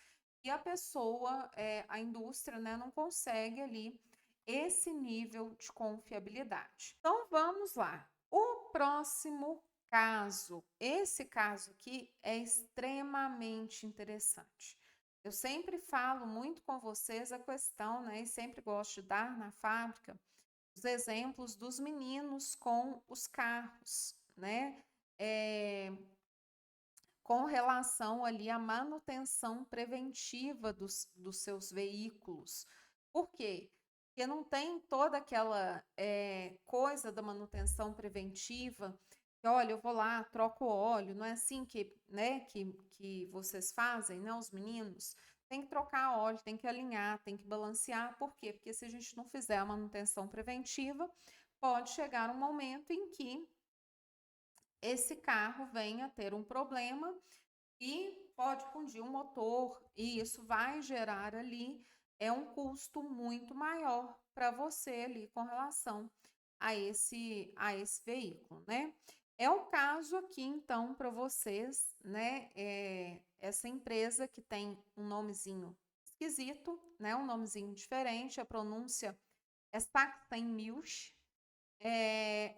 e a pessoa, a indústria, né, não consegue ali esse nível de confiabilidade. Então vamos lá. O próximo caso, esse caso aqui é extremamente interessante. Eu sempre falo muito com vocês a questão, né, e sempre gosto de dar na fábrica os exemplos dos meninos com os carros, né? Com relação ali à manutenção preventiva dos seus veículos. Por quê? Porque não tem toda aquela coisa da manutenção preventiva, que olha, eu vou lá, troco o óleo, não é assim que, né, que vocês fazem, né, os meninos? Tem que trocar óleo, tem que alinhar, tem que balancear. Por quê? Porque se a gente não fizer a manutenção preventiva, pode chegar um momento em que esse carro venha a ter um problema e pode fundir o motor, e isso vai gerar ali um custo muito maior para você ali com relação a esse veículo, né? É o caso aqui, então, para vocês, né? Essa empresa que tem um nomezinho esquisito, né? Um nomezinho diferente, a pronúncia é Sachsen-Milch.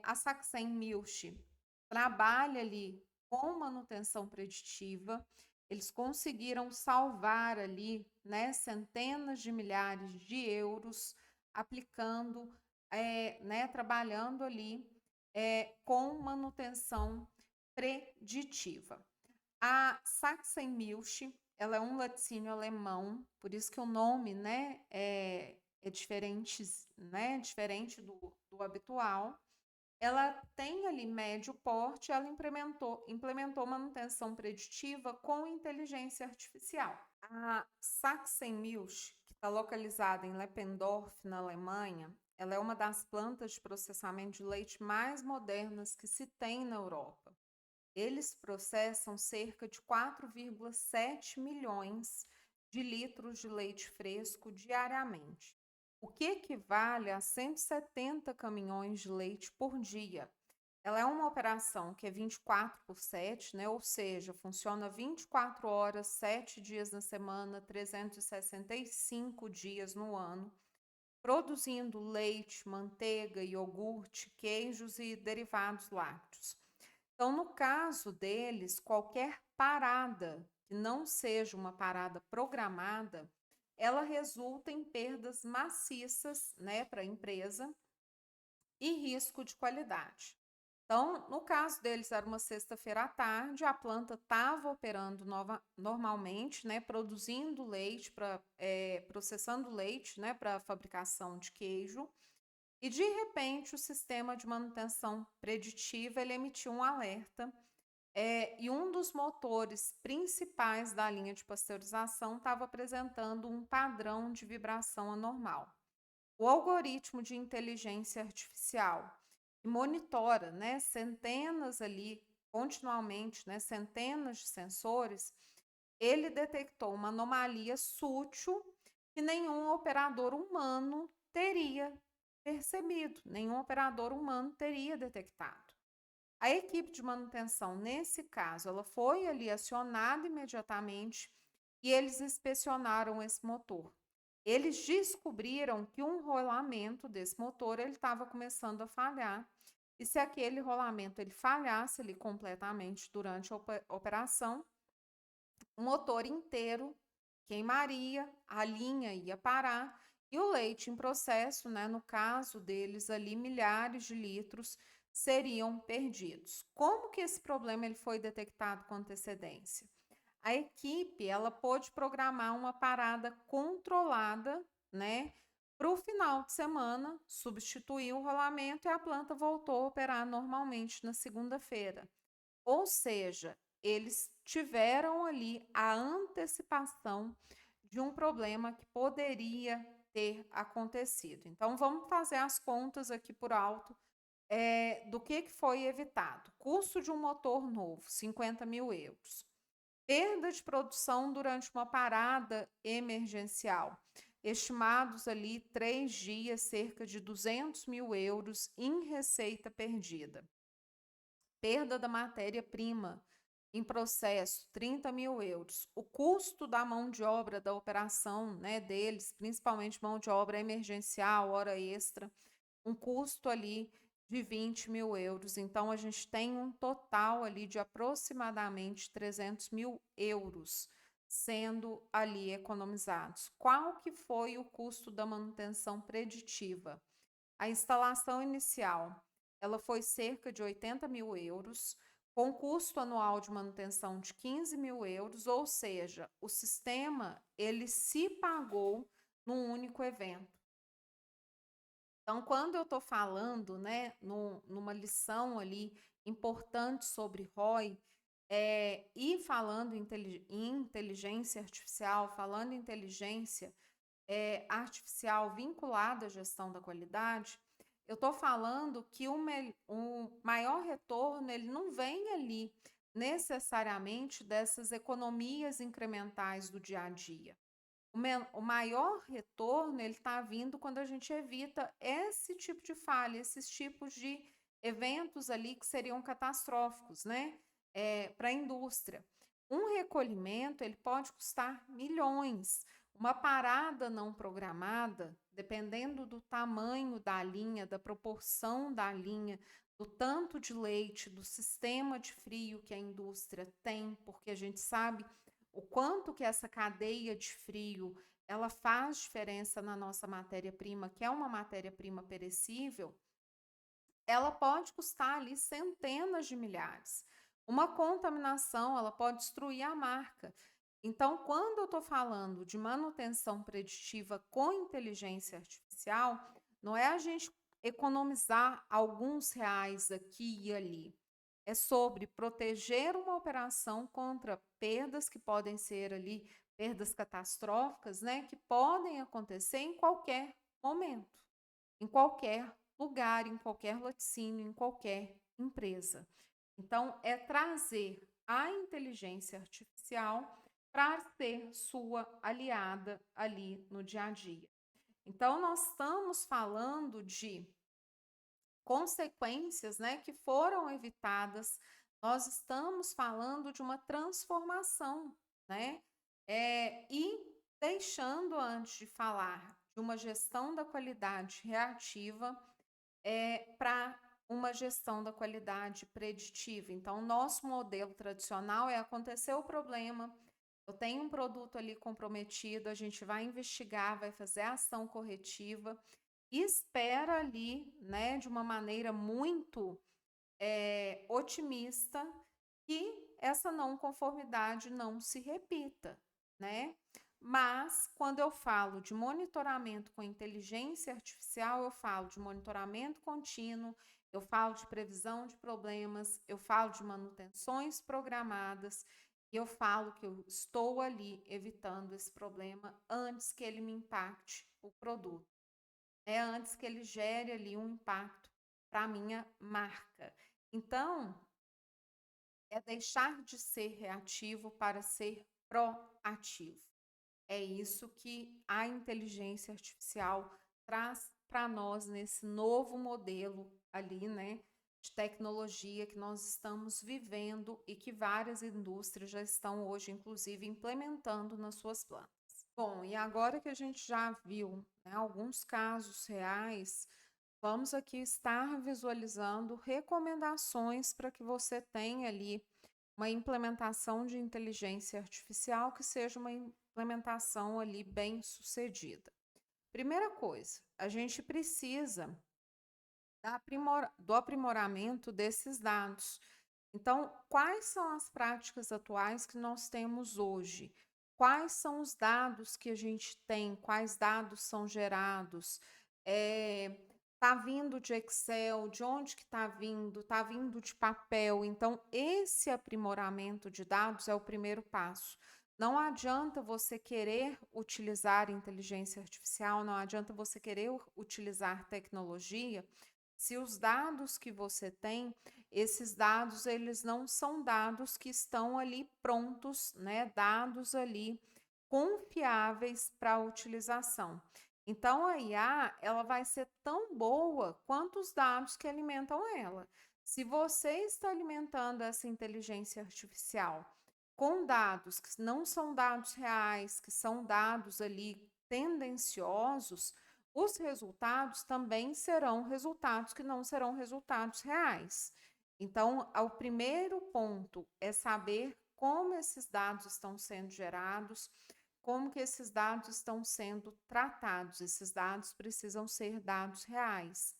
A Sachsen-Milch trabalha ali com manutenção preditiva. Eles conseguiram salvar ali, né, centenas de milhares de euros aplicando, né, trabalhando ali com manutenção preditiva. A Sachsen-Milch, ela é um laticínio alemão, por isso que o nome, né, é diferente, né? Diferente do habitual. Ela tem ali médio porte, ela implementou manutenção preditiva com inteligência artificial. A Sachsenmilch, que está localizada em Leppendorf, na Alemanha, ela é uma das plantas de processamento de leite mais modernas que se tem na Europa. Eles processam cerca de 4,7 milhões de litros de leite fresco diariamente, o que equivale a 170 caminhões de leite por dia. Ela é uma operação que é 24 por 7, né? Ou seja, funciona 24 horas, 7 dias na semana, 365 dias no ano, produzindo leite, manteiga, iogurte, queijos e derivados lácteos. Então, no caso deles, qualquer parada que não seja uma parada programada, ela resulta em perdas maciças, né, para a empresa e risco de qualidade. Então, no caso deles, era uma sexta-feira à tarde, a planta estava operando normalmente, né, produzindo leite, processando leite, né, para fabricação de queijo, e de repente o sistema de manutenção preditiva ele emitiu um alerta, e um dos motores principais da linha de pasteurização estava apresentando um padrão de vibração anormal. O algoritmo de inteligência artificial que monitora, né, centenas ali, continuamente, né, centenas de sensores, ele detectou uma anomalia sútil que nenhum operador humano teria percebido, nenhum operador humano teria detectado. A equipe de manutenção, nesse caso, ela foi ali acionada imediatamente e eles inspecionaram esse motor. Eles descobriram que um rolamento desse motor ele estava começando a falhar. E se aquele rolamento ele falhasse ali completamente durante a operação, o motor inteiro queimaria, a linha ia parar e o leite em processo, né, no caso deles ali, milhares de litros seriam perdidos. Como que esse problema ele foi detectado com antecedência? A equipe ela pôde programar uma parada controlada, né, para o final de semana, substituir o rolamento e a planta voltou a operar normalmente na segunda-feira. Ou seja, eles tiveram ali a antecipação de um problema que poderia ter acontecido. Então, vamos fazer as contas aqui por alto, do que foi evitado. Custo de um motor novo, 50 mil euros. Perda de produção durante uma parada emergencial, estimados ali 3 dias, cerca de 200 mil euros em receita perdida. Perda da matéria-prima em processo, 30 mil euros. O custo da mão de obra da operação, né, deles, principalmente mão de obra emergencial, hora extra, um custo ali de 20 mil euros. Então, a gente tem um total ali de aproximadamente 300 mil euros sendo ali economizados. Qual que foi o custo da manutenção preditiva? A instalação inicial, ela foi cerca de 80 mil euros, com custo anual de manutenção de 15 mil euros, ou seja, o sistema ele se pagou num único evento. Então, quando eu estou falando, né, numa lição ali importante sobre ROI, e falando em inteligência artificial, falando em inteligência artificial vinculada à gestão da qualidade, eu estou falando que o maior retorno ele não vem ali necessariamente dessas economias incrementais do dia a dia. O maior retorno ele está vindo quando a gente evita esse tipo de falha, esses tipos de eventos ali que seriam catastróficos, né? Para a indústria. Um recolhimento ele pode custar milhões. Uma parada não programada, dependendo do tamanho da linha, da proporção da linha, do tanto de leite, do sistema de frio que a indústria tem, porque a gente sabe o quanto que essa cadeia de frio ela faz diferença na nossa matéria-prima, que é uma matéria-prima perecível, ela pode custar ali centenas de milhares. Uma contaminação, ela pode destruir a marca. Então, quando eu estou falando de manutenção preditiva com inteligência artificial, não é a gente economizar alguns reais aqui e ali. É sobre proteger uma operação contra perdas que podem ser ali, perdas catastróficas, né, que podem acontecer em qualquer momento, em qualquer lugar, em qualquer laticínio, em qualquer empresa. Então, é trazer a inteligência artificial para ser sua aliada ali no dia a dia. Então, nós estamos falando de consequências, né, que foram evitadas. Nós estamos falando de uma transformação, né? E deixando antes de falar de uma gestão da qualidade reativa, para uma gestão da qualidade preditiva. Então, nosso modelo tradicional é acontecer o problema, eu tenho um produto ali comprometido, a gente vai investigar, vai fazer a ação corretiva, e espera ali, né, de uma maneira muito otimista, que essa não conformidade não se repita, né? Mas quando eu falo de monitoramento com inteligência artificial, eu falo de monitoramento contínuo, eu falo de previsão de problemas, eu falo de manutenções programadas, e eu falo que eu estou ali evitando esse problema antes que ele me impacte o produto, antes que ele gere ali um impacto para a minha marca. Então, é deixar de ser reativo para ser proativo. É isso que a inteligência artificial traz para nós nesse novo modelo ali, né, de tecnologia que nós estamos vivendo e que várias indústrias já estão hoje, inclusive, implementando nas suas plantas. Bom, e agora que a gente já viu, né, alguns casos reais, vamos aqui estar visualizando recomendações para que você tenha ali uma implementação de inteligência artificial que seja uma implementação ali bem sucedida. Primeira coisa, a gente precisa do aprimoramento desses dados. Então, quais são as práticas atuais que nós temos hoje? Quais são os dados que a gente tem? Quais dados são gerados? Tá vindo de Excel? De onde que está vindo? Está vindo de papel? Então, esse aprimoramento de dados é o primeiro passo. Não adianta você querer utilizar inteligência artificial, não adianta você querer utilizar tecnologia se os dados que você tem, esses dados, eles não são dados que estão ali prontos, né? Dados ali confiáveis para a utilização. Então, a IA, ela vai ser tão boa quanto os dados que alimentam ela. Se você está alimentando essa inteligência artificial com dados que não são dados reais, que são dados ali tendenciosos, os resultados também serão resultados que não serão resultados reais. Então, o primeiro ponto é saber como esses dados estão sendo gerados, como que esses dados estão sendo tratados. Esses dados precisam ser dados reais.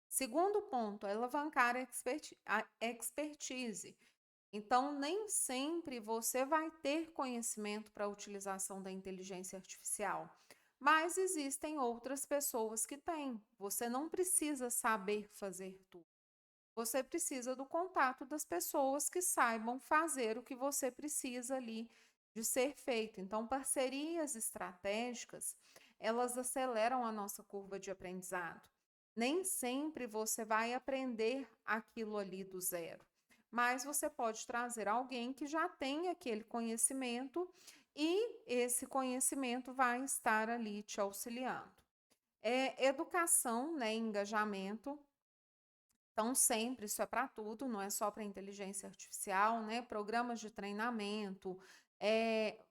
Segundo ponto, é alavancar a expertise. Então, nem sempre você vai ter conhecimento para a utilização da inteligência artificial, mas existem outras pessoas que têm. Você não precisa saber fazer tudo. Você precisa do contato das pessoas que saibam fazer o que você precisa ali de ser feito. Então, parcerias estratégicas, elas aceleram a nossa curva de aprendizado. Nem sempre você vai aprender aquilo ali do zero, mas você pode trazer alguém que já tem aquele conhecimento e esse conhecimento vai estar ali te auxiliando. Educação, né, engajamento. Então, sempre, isso é para tudo, não é só para inteligência artificial, né? Programas de treinamento,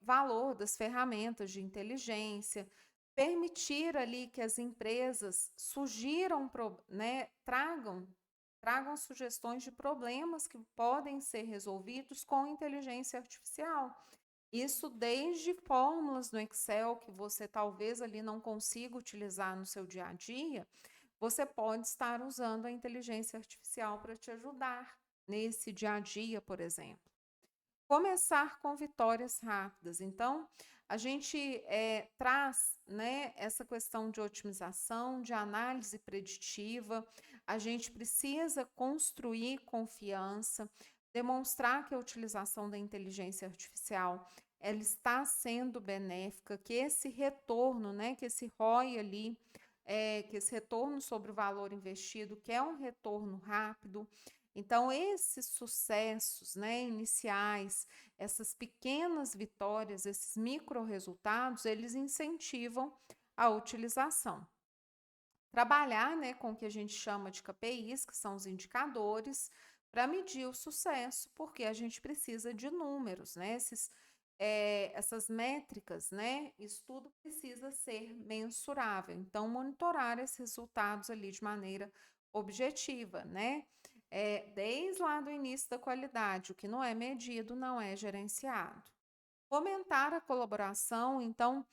valor das ferramentas de inteligência, permitir ali que as empresas sugiram, né, tragam sugestões de problemas que podem ser resolvidos com inteligência artificial. Isso desde fórmulas no Excel que você talvez ali não consiga utilizar no seu dia a dia, você pode estar usando a inteligência artificial para te ajudar nesse dia a dia, por exemplo. Começar com vitórias rápidas. Então, a gente traz, né, essa questão de otimização, de análise preditiva. A gente precisa construir confiança, demonstrar que a utilização da inteligência artificial ela está sendo benéfica, que esse retorno, né, que esse ROI ali, que esse retorno sobre o valor investido, que é um retorno rápido. Então, esses sucessos, né, iniciais, essas pequenas vitórias, esses micro resultados, eles incentivam a utilização. Trabalhar, né, com o que a gente chama de KPIs, que são os indicadores, para medir o sucesso, porque a gente precisa de números, né? Essas métricas, né? Isso tudo precisa ser mensurável. Então, monitorar esses resultados ali de maneira objetiva, né? Desde lá do início da qualidade, o que não é medido não é gerenciado. Fomentar a colaboração, então,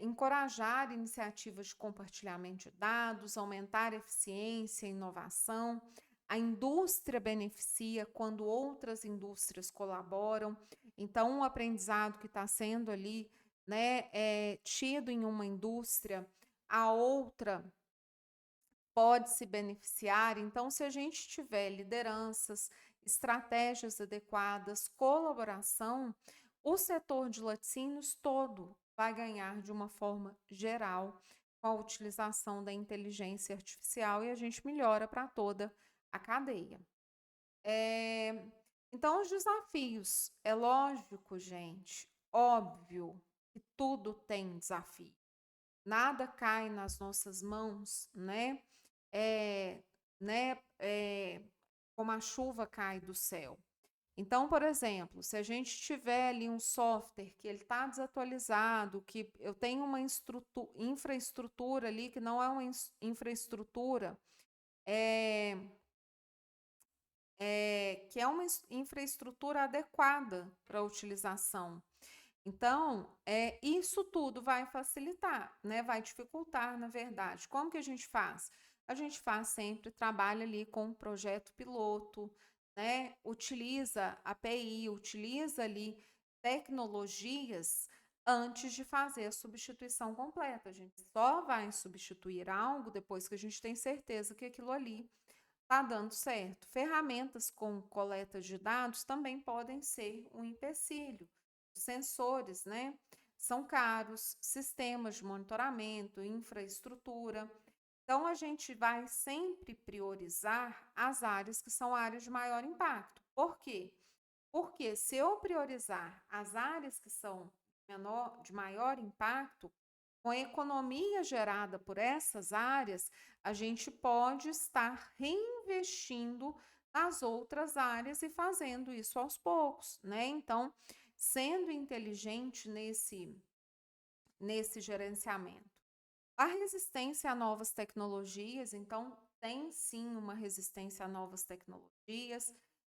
encorajar iniciativas de compartilhamento de dados, aumentar a eficiência e inovação. A indústria beneficia quando outras indústrias colaboram. Então, o aprendizado que está sendo ali, né, tido em uma indústria, a outra pode se beneficiar. Então, se a gente tiver lideranças, estratégias adequadas, colaboração, o setor de laticínios todo vai ganhar de uma forma geral com a utilização da inteligência artificial e a gente melhora para toda a cadeia. Então, os desafios, é lógico, gente, óbvio que tudo tem desafio. Nada cai nas nossas mãos, né? É, como a chuva cai do céu. Então, por exemplo, se a gente tiver ali um software que ele está desatualizado, que eu tenho uma infraestrutura ali que não é uma infraestrutura, que é uma infraestrutura adequada para a utilização. Então, isso tudo vai facilitar, né? Vai dificultar, na verdade. Como que a gente faz? A gente faz sempre, trabalha ali com um projeto piloto, né? Utiliza API, utiliza ali tecnologias antes de fazer a substituição completa. A gente só vai substituir algo depois que a gente tem certeza que aquilo ali está dando certo. Ferramentas com coleta de dados também podem ser um empecilho. Sensores, né? São caros, sistemas de monitoramento, infraestrutura. Então, a gente vai sempre priorizar as áreas que são áreas de maior impacto. Por quê? Porque se eu priorizar as áreas que são de maior impacto, com a economia gerada por essas áreas, a gente pode estar reinvestindo nas outras áreas e fazendo isso aos poucos, né? Então, sendo inteligente nesse gerenciamento. A resistência a novas tecnologias, então, tem sim uma resistência a novas tecnologias.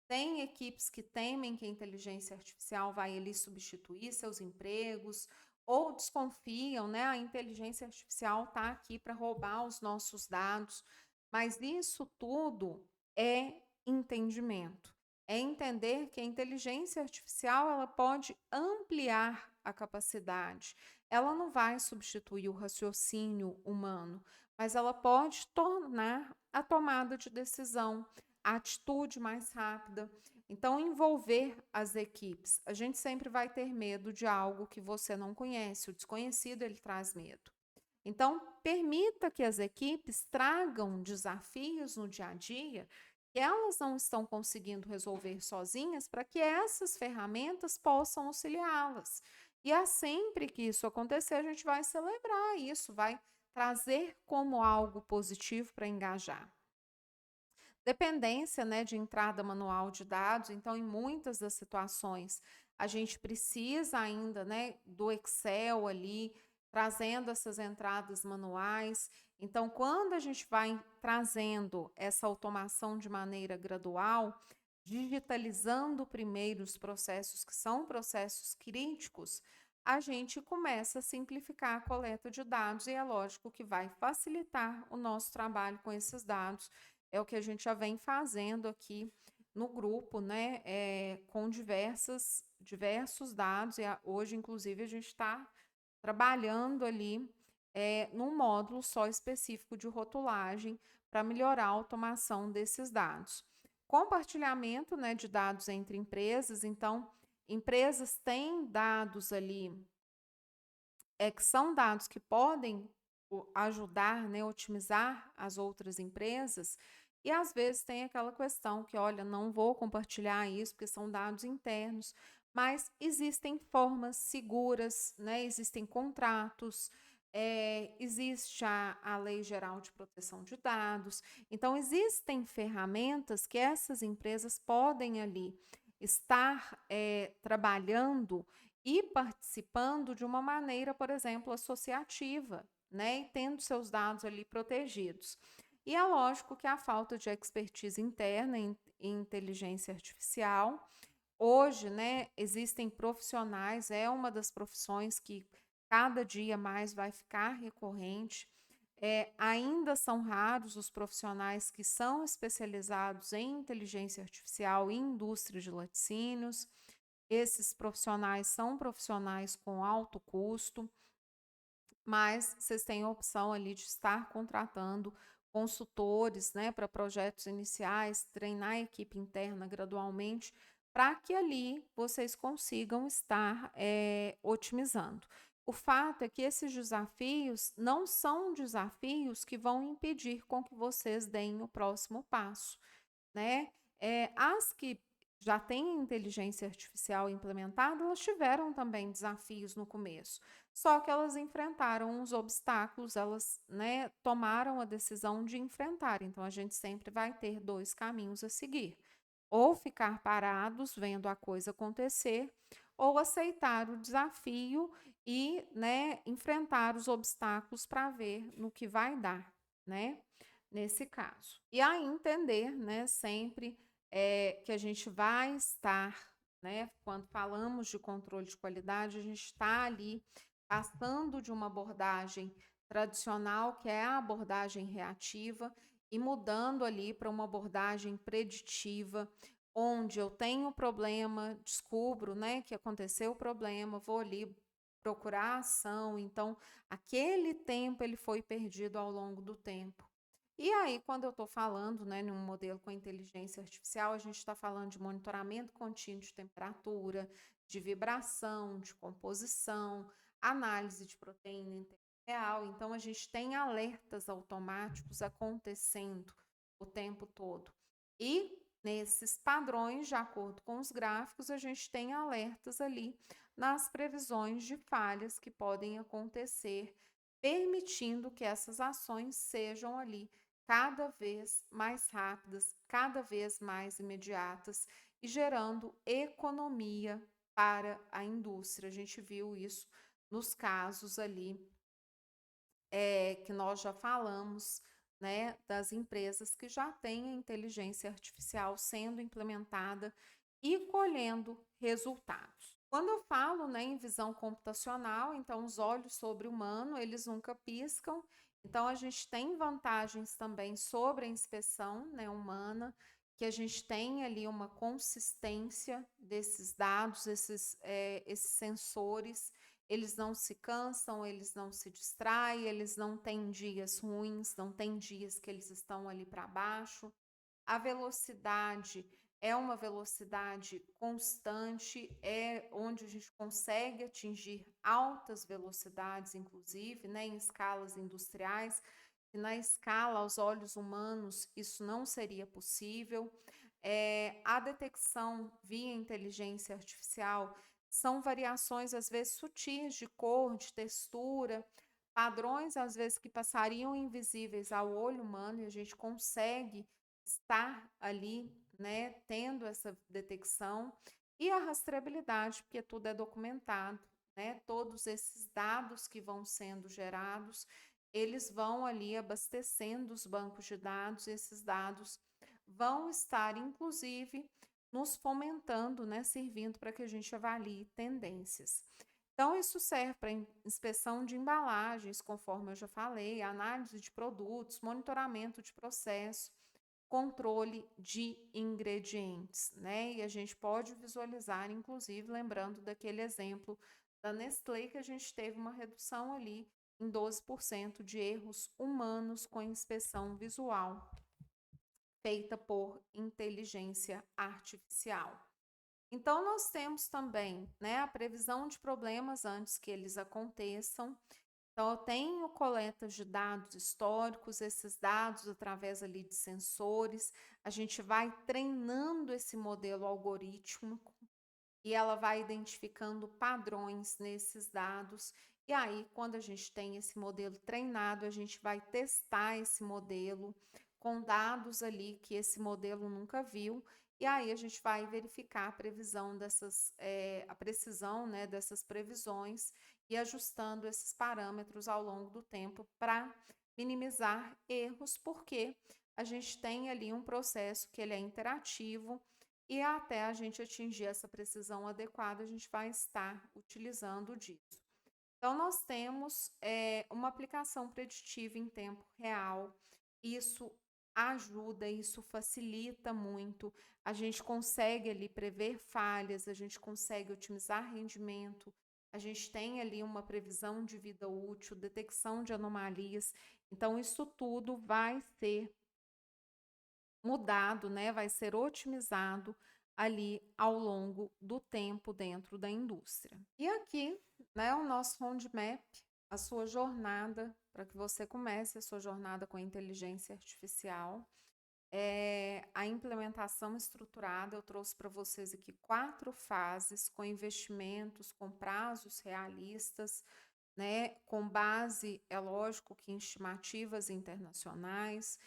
Tem equipes que temem que a inteligência artificial vai ali substituir seus empregos ou desconfiam, né? A inteligência artificial está aqui para roubar os nossos dados, mas isso tudo é entendimento. É entender que a inteligência artificial ela pode ampliar a capacidade. Ela não vai substituir o raciocínio humano, mas ela pode tornar a tomada de decisão, a atitude mais rápida. Então, envolver as equipes. A gente sempre vai ter medo de algo que você não conhece. O desconhecido, ele traz medo. Então, permita que as equipes tragam desafios no dia a dia que elas não estão conseguindo resolver sozinhas para que essas ferramentas possam auxiliá-las. E sempre que isso acontecer, a gente vai celebrar isso, vai trazer como algo positivo para engajar. Dependência, né, de entrada manual de dados, então em muitas das situações a gente precisa ainda, né, do Excel ali, trazendo essas entradas manuais. Então, quando a gente vai trazendo essa automação de maneira gradual, digitalizando primeiro os processos que são processos críticos, a gente começa a simplificar a coleta de dados e é lógico que vai facilitar o nosso trabalho com esses dados é o que a gente já vem fazendo aqui no grupo, né, com diversos dados, e hoje, inclusive, a gente está trabalhando ali num módulo só específico de rotulagem para melhorar a automação desses dados. Compartilhamento, né, de dados entre empresas, então, empresas têm dados ali, que são dados que podem ajudar, né, otimizar as outras empresas, e às vezes tem aquela questão que, olha, não vou compartilhar isso porque são dados internos, mas existem formas seguras, né, existem contratos, existe a Lei Geral de Proteção de Dados, então existem ferramentas que essas empresas podem ali estar trabalhando e participando de uma maneira, por exemplo, associativa, né, e tendo seus dados ali protegidos. E é lógico que a falta de expertise interna em inteligência artificial, hoje, né, existem profissionais, é uma das profissões que cada dia mais vai ficar recorrente. Ainda são raros os profissionais que são especializados em inteligência artificial e indústria de laticínios. Esses profissionais são profissionais com alto custo, mas vocês têm a opção ali de estar contratando consultores, né, para projetos iniciais, treinar a equipe interna gradualmente, para que ali vocês consigam estar otimizando. O fato é que esses desafios não são desafios que vão impedir com que vocês deem o próximo passo, né? As que já têm inteligência artificial implementada, elas tiveram também desafios no começo, só que elas enfrentaram uns obstáculos, elas, né, tomaram a decisão de enfrentar. Então, a gente sempre vai ter dois caminhos a seguir: ou ficar parados vendo a coisa acontecer, ou aceitar o desafio e, né, enfrentar os obstáculos para ver no que vai dar, né? Nesse caso. E aí entender, né, sempre que a gente vai estar, né, quando falamos de controle de qualidade, a gente está ali passando de uma abordagem tradicional, que é a abordagem reativa, e mudando ali para uma abordagem preditiva, onde eu tenho problema, descubro, né, que aconteceu o problema, vou ali procurar ação, então aquele tempo ele foi perdido ao longo do tempo. E aí, quando eu estou falando, né, num modelo com inteligência artificial, a gente está falando de monitoramento contínuo de temperatura, de vibração, de composição, análise de proteína em tempo real. Então, a gente tem alertas automáticos acontecendo o tempo todo. E nesses padrões, de acordo com os gráficos, a gente tem alertas ali nas previsões de falhas que podem acontecer, permitindo que essas ações sejam ali cada vez mais rápidas, cada vez mais imediatas e gerando economia para a indústria. A gente viu isso nos casos ali que nós já falamos, né, das empresas que já têm a inteligência artificial sendo implementada e colhendo resultados. Quando eu falo, né, em visão computacional, então os olhos sobre o humano, eles nunca piscam. Então a gente tem vantagens também sobre a inspeção, né, humana, que a gente tem ali uma consistência desses dados, esses sensores, eles não se cansam, eles não se distraem, eles não têm dias ruins, não têm dias que eles estão ali para baixo. A velocidade é uma velocidade constante, é onde a gente consegue atingir altas velocidades, inclusive, né, em escalas industriais. E na escala aos olhos humanos, isso não seria possível. A detecção via inteligência artificial são variações, às vezes, sutis de cor, de textura, padrões, às vezes, que passariam invisíveis ao olho humano, e a gente consegue estar ali, né, tendo essa detecção. E a rastreabilidade, porque tudo é documentado, né? Todos esses dados que vão sendo gerados, eles vão ali abastecendo os bancos de dados, e esses dados vão estar, inclusive, nos fomentando, né, servindo para que a gente avalie tendências. Então, isso serve para inspeção de embalagens, conforme eu já falei, análise de produtos, monitoramento de processo, controle de ingredientes, né? E a gente pode visualizar, inclusive, lembrando daquele exemplo da Nestlé, que a gente teve uma redução ali em 12% de erros humanos com inspeção visual feita por inteligência artificial. Então, nós temos também, né, a previsão de problemas antes que eles aconteçam. Então, eu tenho coletas de dados históricos, esses dados através ali de sensores, a gente vai treinando esse modelo algorítmico e ela vai identificando padrões nesses dados. E aí, quando a gente tem esse modelo treinado, a gente vai testar esse modelo com dados ali que esse modelo nunca viu. E aí a gente vai verificar a previsão dessas, a precisão, né, dessas previsões e ajustando esses parâmetros ao longo do tempo para minimizar erros, porque a gente tem ali um processo que ele é interativo e até a gente atingir essa precisão adequada, a gente vai estar utilizando disso. Então, nós temos uma aplicação preditiva em tempo real. Isso ajuda, isso facilita muito. A gente consegue ali prever falhas, a gente consegue otimizar rendimento, a gente tem ali uma previsão de vida útil, detecção de anomalias. Então, isso tudo vai ser mudado, né, vai ser otimizado ali ao longo do tempo dentro da indústria. E aqui, né, o nosso roadmap, a sua jornada, para que você comece a sua jornada com a inteligência artificial. A implementação estruturada, eu trouxe para vocês aqui 4 fases, com investimentos, com prazos realistas, né, com base, é lógico que em estimativas internacionais,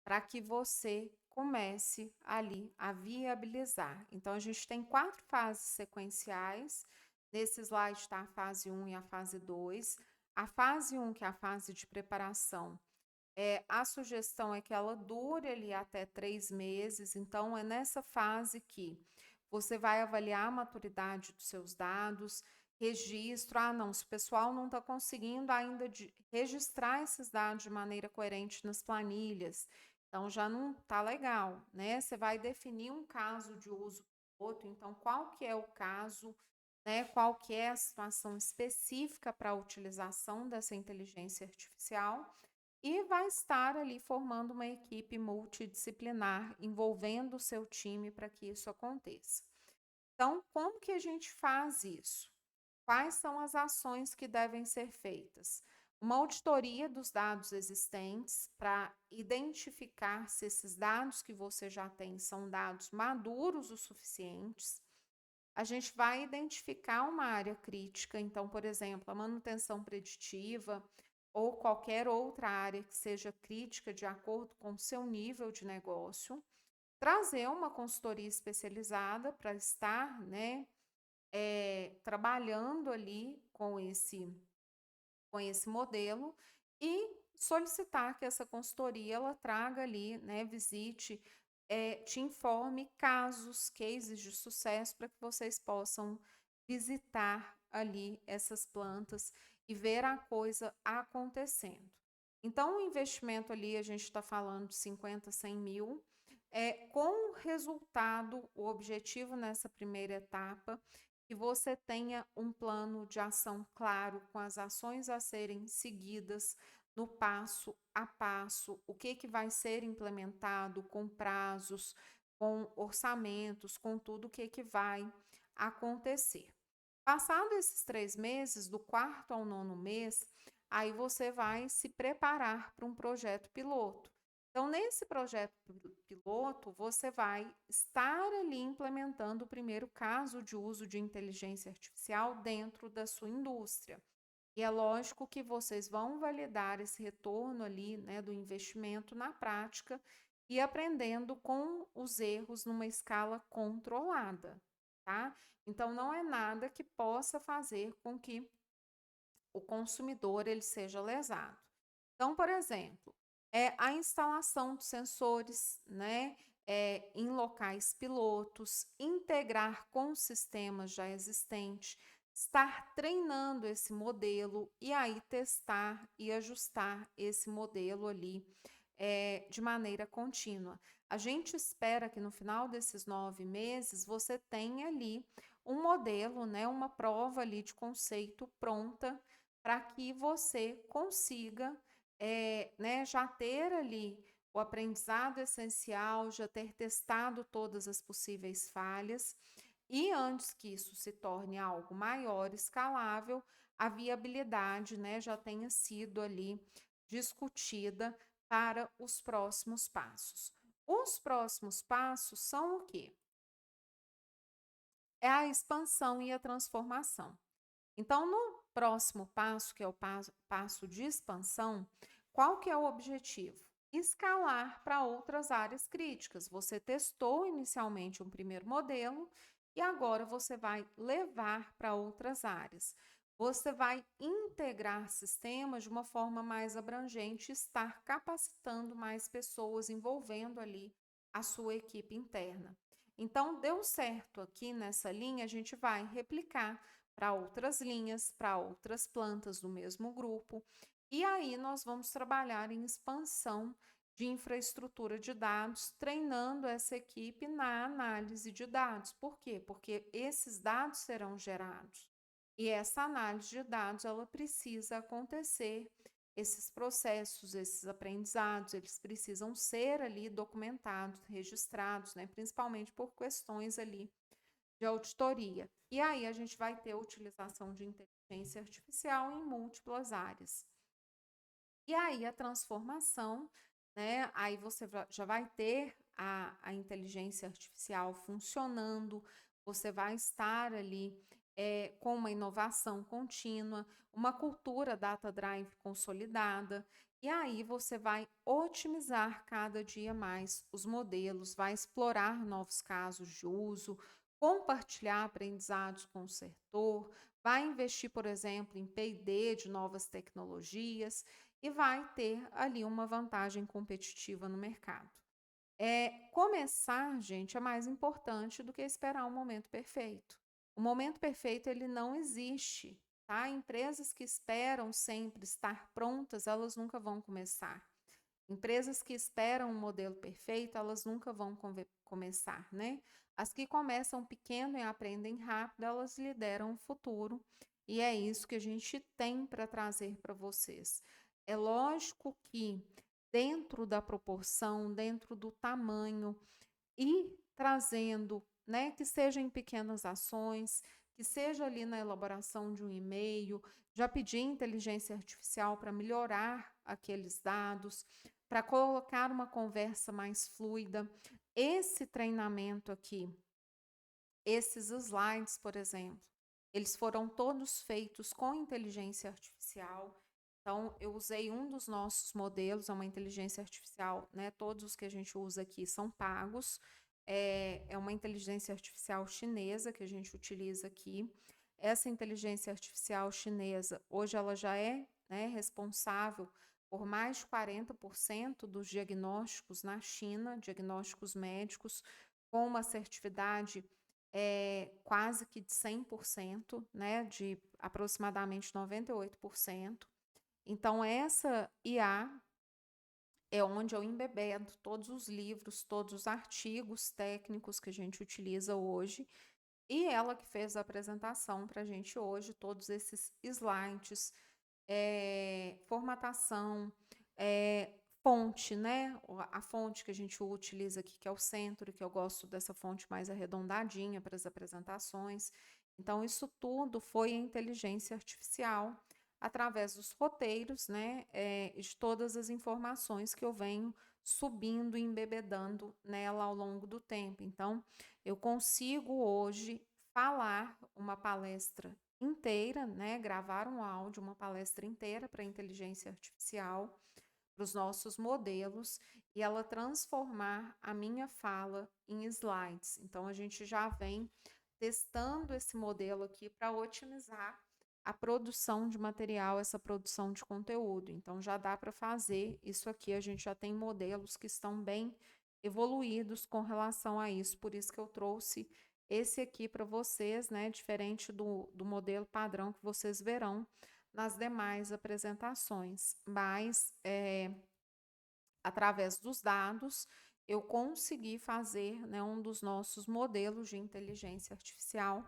para que você comece ali a viabilizar. Então, a gente tem 4 fases sequenciais. Nesse slide está a fase 1 e a fase 2. A fase 1, que é a fase de preparação, a sugestão é que ela dure ali até 3 meses. Então, é nessa fase que você vai avaliar a maturidade dos seus dados, registro. Ah, não, se o pessoal não está conseguindo ainda registrar esses dados de maneira coerente nas planilhas, então já não está legal, né? Você vai definir um caso de uso outro. Então, qual que é o caso, né? Qual que é a situação específica para a utilização dessa inteligência artificial? E vai estar ali formando uma equipe multidisciplinar, envolvendo o seu time para que isso aconteça. Então, como que a gente faz isso? Quais são as ações que devem ser feitas? Uma auditoria dos dados existentes para identificar se esses dados que você já tem são dados maduros o suficientes. A gente vai identificar uma área crítica, então, por exemplo, a manutenção preditiva ou qualquer outra área que seja crítica de acordo com o seu nível de negócio, trazer uma consultoria especializada para estar, né, trabalhando ali com esse modelo e solicitar que essa consultoria ela traga ali, né, visite, te informe casos, cases de sucesso para que vocês possam visitar ali essas plantas e ver a coisa acontecendo. Então, o investimento ali, a gente está falando de 50, 100 mil, com resultado, o objetivo nessa primeira etapa que você tenha um plano de ação claro, com as ações a serem seguidas no passo a passo, o que vai ser implementado, com prazos, com orçamentos, com tudo o que vai acontecer. Passado esses 3 meses, do 4º ao 9º mês, aí você vai se preparar para um projeto piloto. Então, nesse projeto piloto, você vai estar ali implementando o primeiro caso de uso de inteligência artificial dentro da sua indústria. E é lógico que vocês vão validar esse retorno ali, né, do investimento na prática e aprendendo com os erros numa escala controlada, tá? Então, não é nada que possa fazer com que o consumidor ele seja lesado. Então, por exemplo, a instalação de sensores, né, em locais pilotos, integrar com sistemas já existentes, estar treinando esse modelo e aí testar e ajustar esse modelo ali de maneira contínua. A gente espera que no final desses 9 meses você tenha ali um modelo, né, uma prova ali de conceito pronta para que você consiga, né, já ter ali o aprendizado essencial, já ter testado todas as possíveis falhas e antes que isso se torne algo maior, escalável, a viabilidade, né, já tenha sido ali discutida para os próximos passos. Os próximos passos são o quê? É a expansão e a transformação. Então, no próximo passo, que é o passo de expansão, qual que é o objetivo? Escalar para outras áreas críticas. Você testou inicialmente um primeiro modelo e agora você vai levar para outras áreas. Você vai integrar sistemas de uma forma mais abrangente, estar capacitando mais pessoas, envolvendo ali a sua equipe interna. Então, deu certo aqui nessa linha, a gente vai replicar para outras linhas, para outras plantas do mesmo grupo. E aí nós vamos trabalhar em expansão de infraestrutura de dados, treinando essa equipe na análise de dados. Por quê? Porque esses dados serão gerados. E essa análise de dados, ela precisa acontecer, esses processos, esses aprendizados, eles precisam ser ali documentados, registrados, né? Principalmente por questões ali de auditoria. E aí a gente vai ter a utilização de inteligência artificial em múltiplas áreas. E aí a transformação, né? Aí você já vai ter a inteligência artificial funcionando, você vai estar ali com uma inovação contínua, uma cultura data drive consolidada, e aí você vai otimizar cada dia mais os modelos, vai explorar novos casos de uso, compartilhar aprendizados com o setor, vai investir, por exemplo, em P&D de novas tecnologias e vai ter ali uma vantagem competitiva no mercado. Começar, gente, é mais importante do que esperar um momento perfeito. O momento perfeito, ele não existe, tá? Empresas que esperam sempre estar prontas, elas nunca vão começar. Empresas que esperam um modelo perfeito, elas nunca vão começar, né? As que começam pequeno e aprendem rápido, elas lideram o futuro. E é isso que a gente tem para trazer para vocês. É lógico que dentro da proporção, dentro do tamanho e trazendo, né, que seja em pequenas ações, que seja ali na elaboração de um e-mail, já pedir inteligência artificial para melhorar aqueles dados, para colocar uma conversa mais fluida. Esse treinamento aqui, esses slides, por exemplo, eles foram todos feitos com inteligência artificial. Então, eu usei um dos nossos modelos, é uma inteligência artificial, né? Todos os que a gente usa aqui são pagos. É uma inteligência artificial chinesa que a gente utiliza aqui. Essa inteligência artificial chinesa, hoje ela já é, né, responsável por mais de 40% dos diagnósticos na China, diagnósticos médicos, com uma assertividade quase que de 100%, né, de aproximadamente 98%. Então, essa IA é onde eu embebedo todos os livros, todos os artigos técnicos que a gente utiliza hoje, e ela que fez a apresentação para a gente hoje, todos esses slides, formatação, fonte, né? A fonte que a gente utiliza aqui, que é o centro, que eu gosto dessa fonte mais arredondadinha para as apresentações. Então, isso tudo foi a inteligência artificial através dos roteiros, né? De todas as informações que eu venho subindo e embebedando nela ao longo do tempo. Então, eu consigo hoje falar uma palestra inteira, né? Gravar um áudio, uma palestra inteira para inteligência artificial, para os nossos modelos, e ela transformar a minha fala em slides. Então, a gente já vem testando esse modelo aqui para otimizar a produção de material, essa produção de conteúdo. Então, já dá para fazer isso aqui. A gente já tem modelos que estão bem evoluídos com relação a isso. Por isso que eu trouxe esse aqui para vocês, né? Diferente do modelo padrão que vocês verão nas demais apresentações. Mas através dos dados, eu consegui fazer, né, um dos nossos modelos de inteligência artificial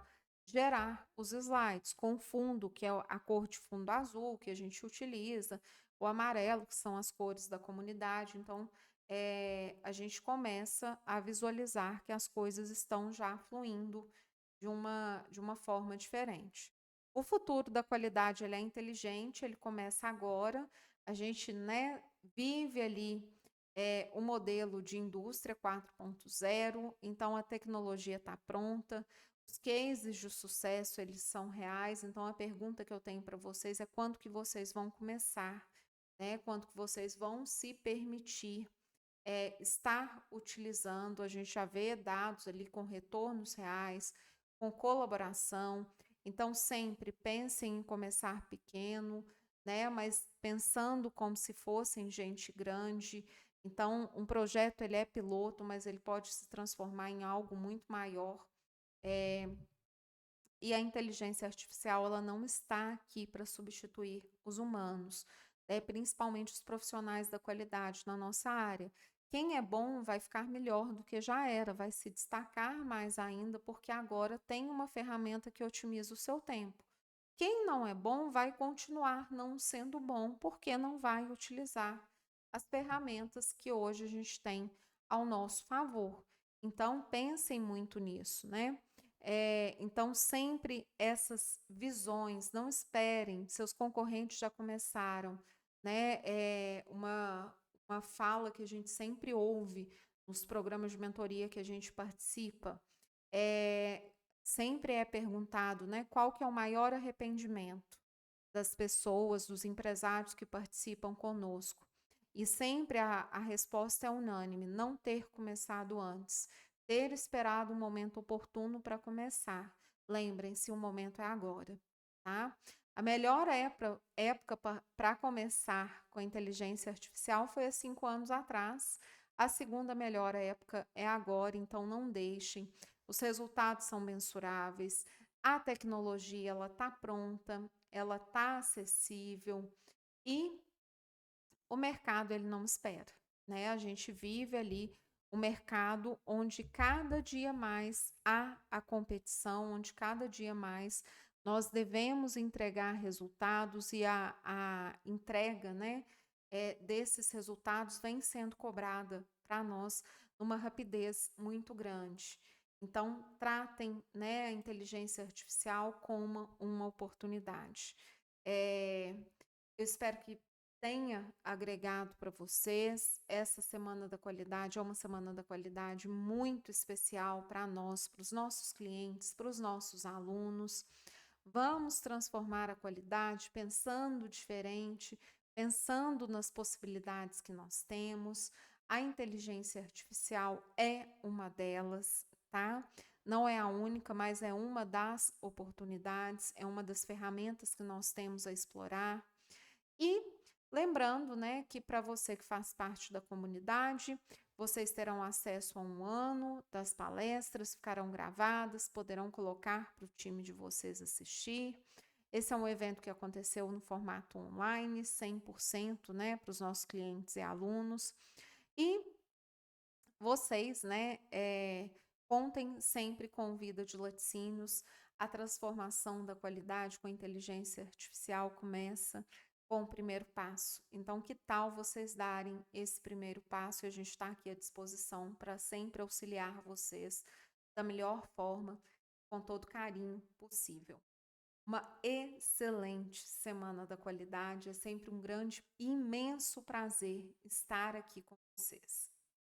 gerar os slides com fundo, que é a cor de fundo azul que a gente utiliza, o amarelo, que são as cores da comunidade. Então, a gente começa a visualizar que as coisas estão já fluindo de uma forma diferente. O futuro da qualidade ele é inteligente, ele começa agora. A gente, né, vive ali o modelo de indústria 4.0, então a tecnologia está pronta, os cases de sucesso eles são reais. Então a pergunta que eu tenho para vocês é quando que vocês vão começar, né? Quando que vocês vão se permitir estar utilizando. A gente já vê dados ali com retornos reais, com colaboração. Então, sempre pensem em começar pequeno, né? Mas pensando como se fossem gente grande. Então, um projeto ele é piloto, mas ele pode se transformar em algo muito maior. E a inteligência artificial ela não está aqui para substituir os humanos, né? Principalmente os profissionais da qualidade na nossa área. Quem é bom vai ficar melhor do que já era, vai se destacar mais ainda, porque agora tem uma ferramenta que otimiza o seu tempo. Quem não é bom vai continuar não sendo bom, porque não vai utilizar as ferramentas que hoje a gente tem ao nosso favor. Então, pensem muito nisso, né? Então, sempre essas visões, não esperem, seus concorrentes já começaram, né? Uma fala que a gente sempre ouve nos programas de mentoria que a gente participa, é, sempre é perguntado, né, qual que é o maior arrependimento das pessoas, dos empresários que participam conosco. E sempre a resposta é unânime: não ter começado antes, ter esperado o momento oportuno para começar. Lembrem-se, o momento é agora, tá? A melhor época para começar com a inteligência artificial foi há 5 anos atrás. A segunda melhor época é agora, então não deixem. Os resultados são mensuráveis, a tecnologia ela está pronta, ela está acessível e o mercado ele não espera, né? A gente vive ali um mercado onde cada dia mais há a competição, onde cada dia mais nós devemos entregar resultados e a entrega, né, desses resultados vem sendo cobrada para nós numa rapidez muito grande. Então, tratem, né, a inteligência artificial como uma oportunidade. Eu espero que tenha agregado para vocês. Essa Semana da Qualidade é uma Semana da Qualidade muito especial para nós, para os nossos clientes, para os nossos alunos. Vamos transformar a qualidade pensando diferente, pensando nas possibilidades que nós temos. A inteligência artificial é uma delas, tá? Não é a única, mas é uma das oportunidades, é uma das ferramentas que nós temos a explorar. E lembrando, né, que para você que faz parte da comunidade, vocês terão acesso a 1 ano das palestras, ficarão gravadas, poderão colocar para o time de vocês assistir. Esse é um evento que aconteceu no formato online, 100%, né, para os nossos clientes e alunos. E vocês, né, contem sempre com Vida de Laticínios. A transformação da qualidade com a inteligência artificial começa com o primeiro passo. Então, que tal vocês darem esse primeiro passo? E a gente está aqui à disposição para sempre auxiliar vocês da melhor forma, com todo carinho possível. Uma excelente Semana da Qualidade. É sempre um grande, imenso prazer estar aqui com vocês.